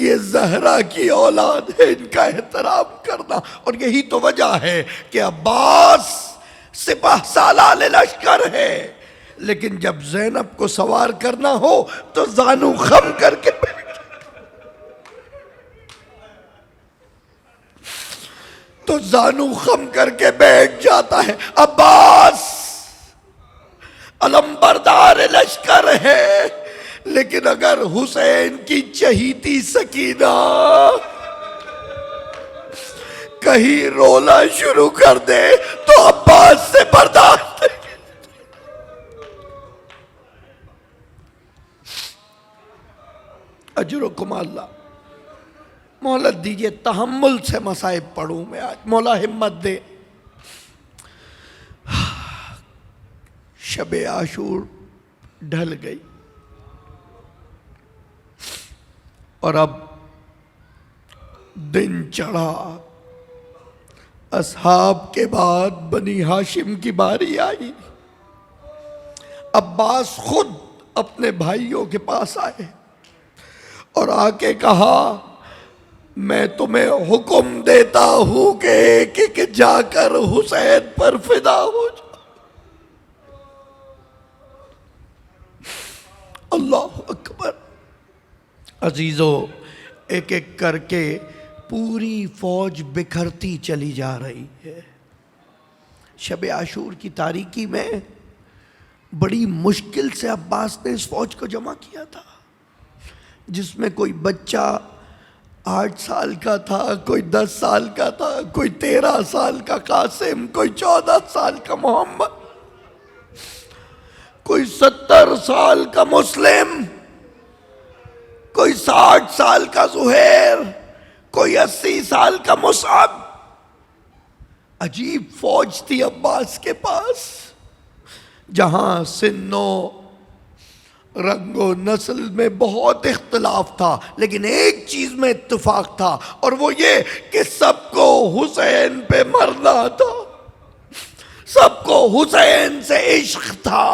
یہ زہرا کی اولاد ہے، ان کا احترام کرنا۔ اور یہی تو وجہ ہے کہ عباس سپہ سالار لشکر ہے، لیکن جب زینب کو سوار کرنا ہو تو زانو خم کر کے بیٹھ جاتا ہے۔ عباس علم بردار لشکر ہے، لیکن اگر حسین کی چہیتی سکینہ کہیں رونا شروع کر دے تو عباس سے برداشت نہیں۔ اجرکم اللہ، مہلت دیجئے، تحمل سے مصائب پڑھوں میں آج، مولا ہمت دے۔ شب عاشور ڈھل گئی اور اب دن چڑھا، اصحاب کے بعد بنی ہاشم کی باری آئی۔ عباس خود اپنے بھائیوں کے پاس آئے اور آ کے کہا میں تمہیں حکم دیتا ہوں کہ ایک ایک جا کر حسین پر فدا ہو جا۔ اللہ اکبر۔ عزیزو، ایک ایک کر کے پوری فوج بکھرتی چلی جا رہی ہے۔ شب عاشور کی تاریکی میں بڑی مشکل سے عباس نے اس فوج کو جمع کیا تھا، جس میں کوئی بچہ 8 سال کا تھا، کوئی 10 سال کا تھا، کوئی 13 سال کا قاسم، کوئی 14 سال کا محمد، کوئی 70 سال کا مسلم، کوئی 60 سال کا زہیر، کوئی 80 سال کا مصعب۔ عجیب فوج تھی عباس کے پاس، جہاں سن و رنگ و نسل میں بہت اختلاف تھا، لیکن ایک چیز میں اتفاق تھا، اور وہ یہ کہ سب کو حسین پہ مرنا تھا، سب کو حسین سے عشق تھا۔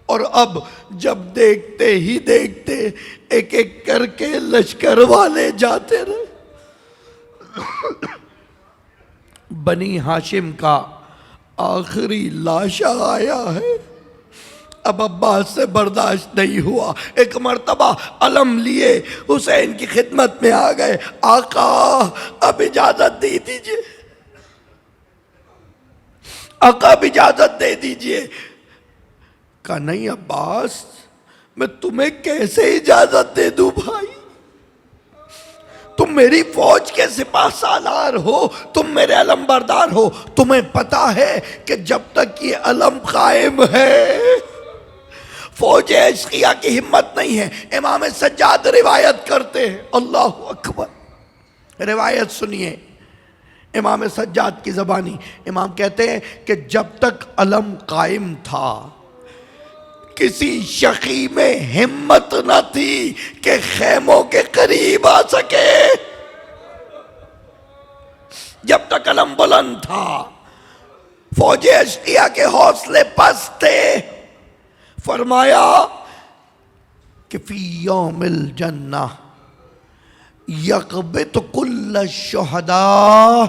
اور اب جب دیکھتے ہی دیکھتے ایک ایک کر کے لشکر والے جاتے رہے، بنی ہاشم کا آخری لاشا آیا ہے، اب عباس سے برداشت نہیں ہوا، ایک مرتبہ علم لیے حسین کی خدمت میں آ گئے، آقا اب اجازت دے دیجئے، آقا اب اجازت دے دیجئے۔ کہا نہیں عباس، میں تمہیں کیسے اجازت دے دوں بھائی، تم میری فوج کے سپاہ سالار ہو، تم میرے علم بردار ہو، تمہیں پتا ہے کہ جب تک یہ علم قائم ہے فوج اشقیاء کی ہمت نہیں ہے۔ امام سجاد روایت کرتے ہیں، اللہ اکبر، روایت سنیے امام سجاد کی زبانی، امام کہتے ہیں کہ جب تک علم قائم تھا کسی شقی میں ہمت نہ تھی کہ خیموں کے قریب آ سکے، جب تک علم بلند تھا فوج اشقیاء کے حوصلے پست تھے۔ فرمایا کہ فی یوم الجنہ یقبت کل الشہداء،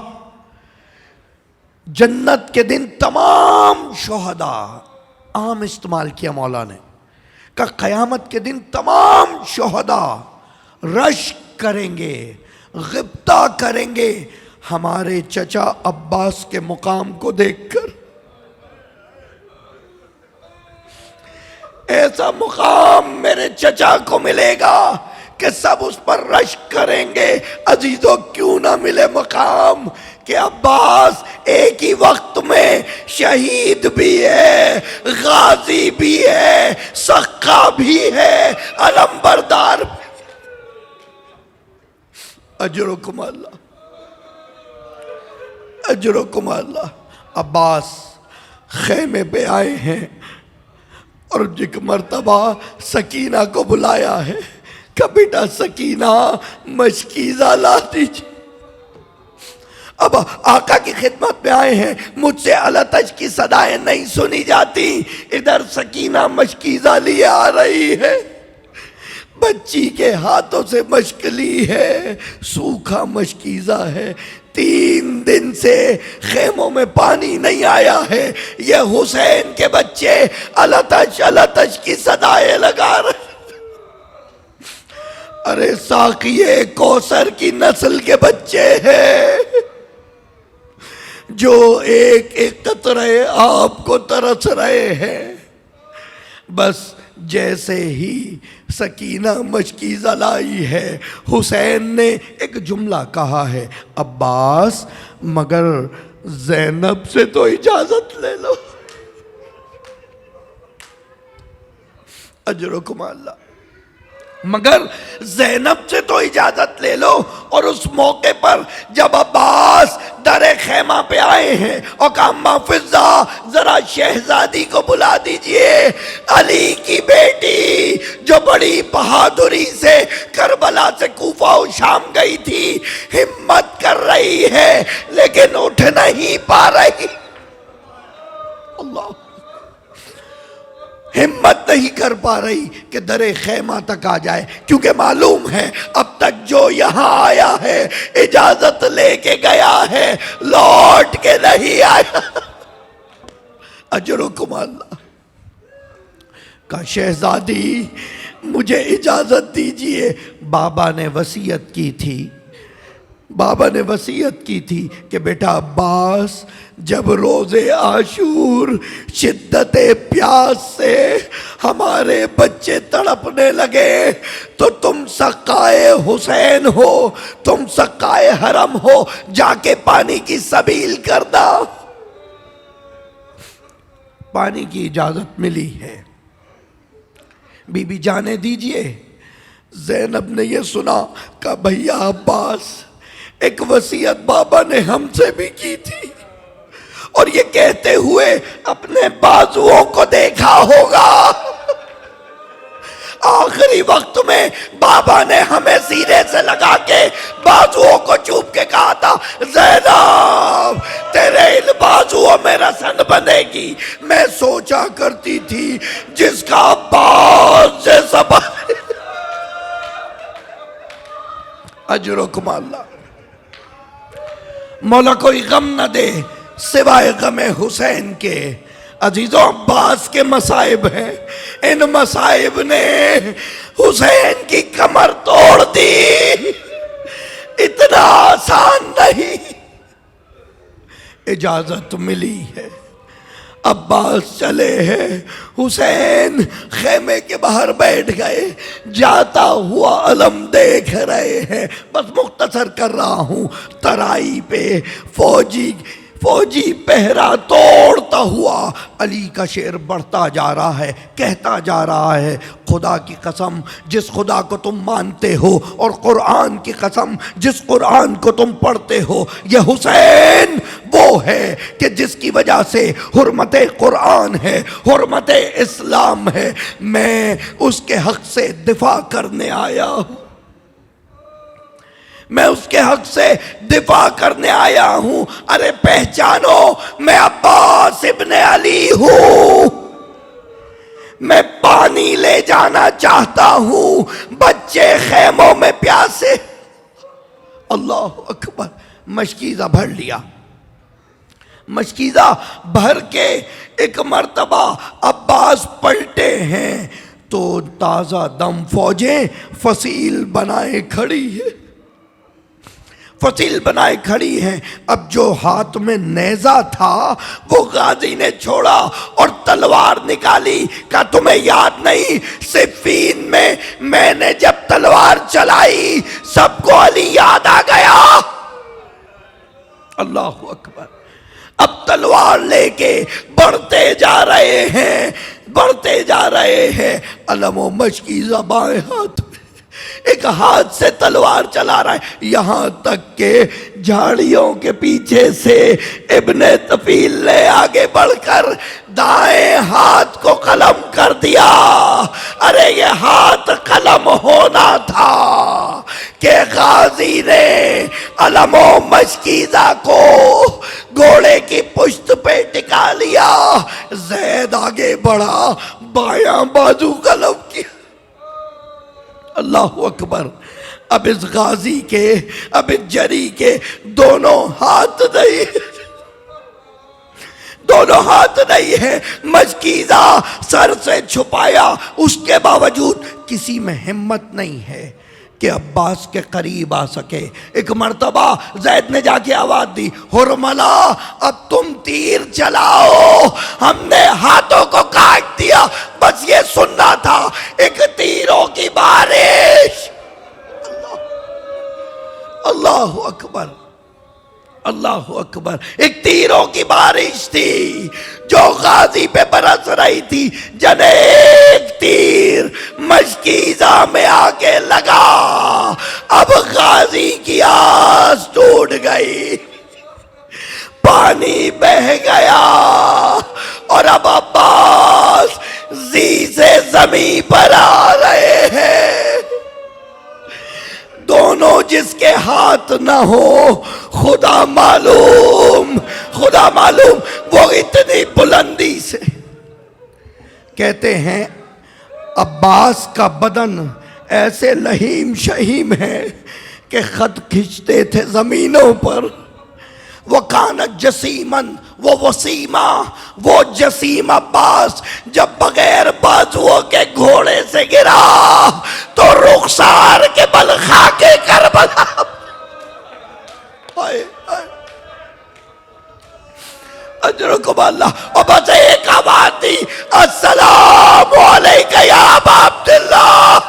جنت کے دن تمام شہداء، عام استعمال کیا مولا نے، کہ قیامت کے دن تمام شہداء رشک کریں گے، غبطہ کریں گے ہمارے چچا عباس کے مقام کو دیکھ کر۔ ایسا مقام میرے چچا کو ملے گا کہ سب اس پر رشک کریں گے۔ عزیزو کیوں نہ ملے مقام کہ عباس ایک ہی وقت میں شہید بھی ہے، غازی بھی ہے، سقا بھی ہے، علم بردار بھی۔ اجرکم اللہ، اجرکم اللہ۔ عباس خیمے پہ آئے ہیں اور ایک مرتبہ سکینہ کو بلایا ہے کہ بیٹا سکینہ مشکیزہ لا دیجئے۔ اب آقا کی خدمت میں آئے ہیں، مجھ سے علتش کی صدائیں نہیں سنی جاتی، ادھر سکینہ مشکیزہ لیے آ رہی ہے، بچی کے ہاتھوں سے مشک لی ہے، سوکھا مشکیزہ ہے، 3 دن سے خیموں میں پانی نہیں آیا ہے، یہ حسین کے بچے علتش علتش کی صدائیں لگا رہے۔ ارے ساقیے کوثر کی نسل کے بچے ہیں جو ایک ایک قطرے آپ کو ترس رہے ہیں۔ بس جیسے ہی سکینہ مشکیزہ لائی ہے، حسین نے ایک جملہ کہا ہے، عباس مگر زینب سے تو اجازت لے لو۔ اجرکم اللہ، مگر زینب سے تو اجازت لے لو۔ اور اس موقع پر جب عباس در خیمہ پہ آئے ہیں اور کہا اماں فضہ ذرا شہزادی کو بلا دیجئے، علی کی بیٹی جو بڑی بہادری سے کربلا سے کوفہ و شام گئی تھی، ہمت کر رہی ہے لیکن اٹھ نہیں پا رہی، اللہ ہمت نہیں کر پا رہی کہ در خیمہ تک آ جائے، کیونکہ معلوم ہے اب تک جو یہاں آیا ہے اجازت لے کے گیا ہے، لوٹ کے نہیں آیا۔ اجرکم اللہ۔ کہا شہزادی مجھے اجازت دیجئے، بابا نے وصیت کی تھی، بابا نے وصیت کی تھی کہ بیٹا عباس جب روز عاشور شدت پیاس سے ہمارے بچے تڑپنے لگے تو تم سقائے حسین ہو، تم سقائے حرم ہو، جا کے پانی کی سبیل کرنا۔ پانی کی اجازت ملی ہے، بی بی جانے دیجئے۔ زینب نے یہ سنا کہ بھیا عباس ایک وصیت بابا نے ہم سے بھی کی تھی، اور یہ کہتے ہوئے اپنے بازوؤں کو دیکھا ہوگا، آخری وقت میں بابا نے ہمیں سینے سے لگا کے بازوؤں کو چوب کے کہا تھا زینب تیرے ان بازوؤں میں رسن بنے گی۔ میں سوچا کرتی تھی جس کا عباس جیسا اجرکم اللہ، مولا کوئی غم نہ دے سوائے غم حسین کے۔ عزیزوں عباس کے مصائب ہیں، ان مصائب نے حسین کی کمر توڑ دی، اتنا آسان نہیں۔ اجازت ملی ہے، عباس چلے ہیں، حسین خیمے کے باہر بیٹھ گئے، جاتا ہوا علم دیکھ رہے ہیں۔ بس مختصر کر رہا ہوں، ترائی پہ فوجی پہرا توڑتا ہوا علی کا شعر بڑھتا جا رہا ہے، کہتا جا رہا ہے، خدا کی قسم جس خدا کو تم مانتے ہو، اور قرآن کی قسم جس قرآن کو تم پڑھتے ہو، یہ حسین وہ ہے کہ جس کی وجہ سے حرمت قرآن ہے، حرمت اسلام ہے۔ میں اس کے حق سے دفاع کرنے آیا ہوں، میں اس کے حق سے دفاع کرنے آیا ہوں۔ ارے پہچانو، میں عباس ابن علی ہوں، میں پانی لے جانا چاہتا ہوں، بچے خیموں میں پیاسے۔ اللہ اکبر، مشکیزہ بھر لیا، مشکیزہ بھر کے ایک مرتبہ عباس پلٹے ہیں تو تازہ دم فوجیں فصیل بنائے کھڑی ہے، فصیل بنائے کھڑی ہیں۔ اب جو ہاتھ میں نیزہ تھا وہ غازی نے چھوڑا اور تلوار نکالی۔ کہا تمہیں یاد نہیں صفین میں میں نے جب تلوار چلائی سب کو علی یاد آ گیا؟ اللہ اکبر، اب تلوار لے کے بڑھتے جا رہے ہیں، بڑھتے جا رہے ہیں۔ علم و مشکیزہ بائیں ہاتھ میں ایک ہاتھ سے تلوار چلا رہا ہے، یہاں تک کہ جھاڑیوں کے پیچھے سے ابن طفیل نے آگے بڑھ کر دائیں ہاتھ کو قلم کر دیا۔ ارے یہ ہاتھ قلم ہونا تھا کہ غازی نے علم و مشکیزہ کو گھوڑے کی پشت پہ ٹکا لیا۔ زید آگے بڑھا، بایاں بازو قلم کیا۔ اللہ اکبر، اب اس غازی کے، اب اس جری کے دونوں ہاتھ نہیں، دونوں ہاتھ نہیں ہے۔ مشکیزہ سر سے چھپایا، اس کے باوجود کسی میں ہمت نہیں ہے کہ عباس کے قریب آ سکے۔ ایک مرتبہ زید نے جا کے آواز دی، حرملا اب تم تیر چلاؤ، ہم نے ہاتھوں کو کاٹ دیا، بس یہ سننا تھا، ایک تیروں کی بارش۔ اللہ اکبر، اللہ اکبر، ایک تیروں کی بارش تھی جو غازی پہ برس رہی تھی۔ جب ایک تیر مشکیزہ میں آ کے لگا، اب غازی کی آس ٹوٹ گئی، پانی بہہ گیا، اور اب عباس زی سے زمین پر آ رہے ہیں۔ دونوں جس کے ہاتھ نہ ہو، خدا معلوم، خدا معلوم وہ اتنی بلندی سے۔ کہتے ہیں عباس کا بدن ایسے لہیم شہیم ہے کہ خط کھنچتے تھے زمینوں پر۔ وَكَانَ جَسِيمًا وَوَسِيمًا، وہ جسیم عباس جب بغیر بازوؤں کے گھوڑے سے گرا تو رخسار کے بل خاکے کربلا۔ اجرکم اللہ۔ اور بس ایک آواز دی، السلام علیکہ یا ابا عبداللہ۔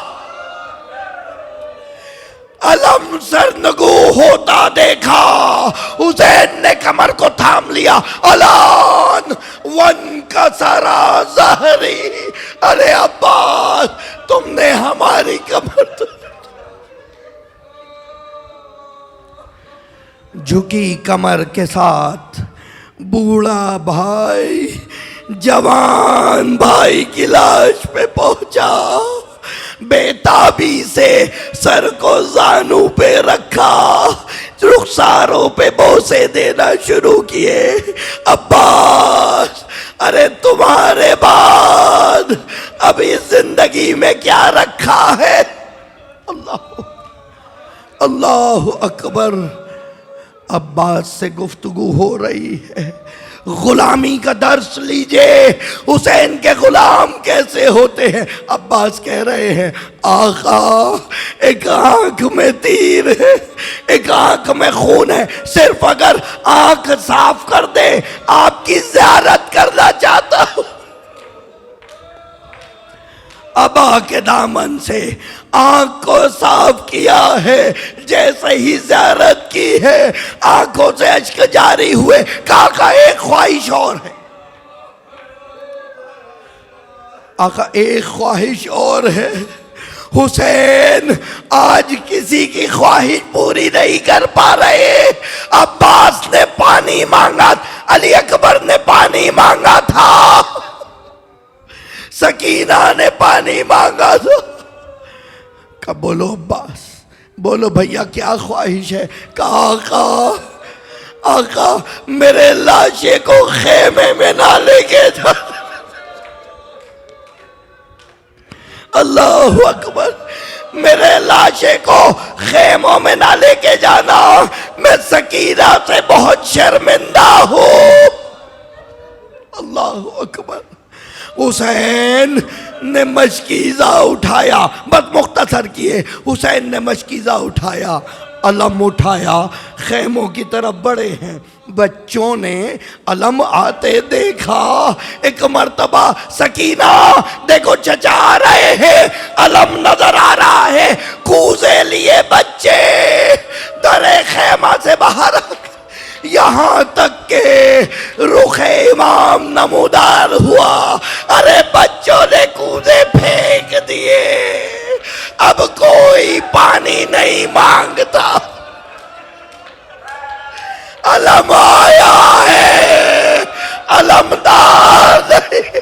علم سرنگو ہوتا دیکھا، حسین نے کمر کو تھام لیا، الان وانکسر ظہری۔ ارے عباس تم نے ہماری کمر جھکی کمر کے ساتھ بوڑھا بھائی جوان بھائی کی لاش پہ پہنچا، بے تابی سے سر کو زانو پہ رکھا، رخساروں پہ بوسے دینا شروع کیے۔ عباس ارے تمہارے بعد ابھی زندگی میں کیا رکھا ہے؟ اللہ اکبر۔ عباس سے گفتگو ہو رہی ہے، غلامی کا درس لیجئے، حسین کے غلام کیسے ہوتے ہیں۔ عباس کہہ رہے ہیں آقا ایک آنکھ میں تیر ہے، ایک آنکھ میں خون ہے، صرف اگر آنکھ صاف کر دے آپ کی زیارت کرنا چاہتا ہوں۔ ابا کے دامن سے آنکھ کو صاف کیا ہے، جیسے ہی زیارت کی ہے آنکھوں سے اشک جاری ہوئے، کہا ایک خواہش اور ہے، آقا ایک خواہش اور ہے۔ حسین آج کسی کی خواہش پوری نہیں کر پا رہے۔ عباس نے پانی مانگا، علی اکبر نے پانی مانگا تھا، سکینہ نے پانی مانگا تھا، کہا بولو عباس، بولو بھیا کیا خواہش ہے؟ کہا آقا میرے لاشے کو خیمے میں نہ لے کے جا۔ اللہ اکبر، میرے لاشے کو خیموں میں نہ لے کے جانا، میں سکینہ سے بہت شرمندہ ہوں۔ اللہ اکبر۔ حسین نے مشکیزہ اٹھایا، بس مختصر کیے، حسین نے مشکیزہ اٹھایا، علم اٹھایا، خیموں کی طرف بڑھے ہیں۔ بچوں نے علم آتے دیکھا، ایک مرتبہ سکینہ دیکھو چچا آ رہے ہیں، علم نظر آ رہا ہے، کوزے لیے بچے در خیمہ سے باہر آ گئے، یہاں تک کہ رخ امام نمودار ہوا۔ ارے بچوں نے کوزے پھینک دیے، اب کوئی پانی نہیں مانگتا، علم آیا ہے، علمدار نہیں۔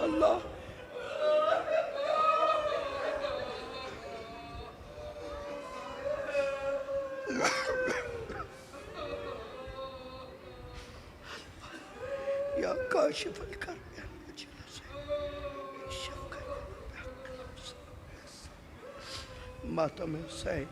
اللہ یا کاشف الکرب ماتم حسین۔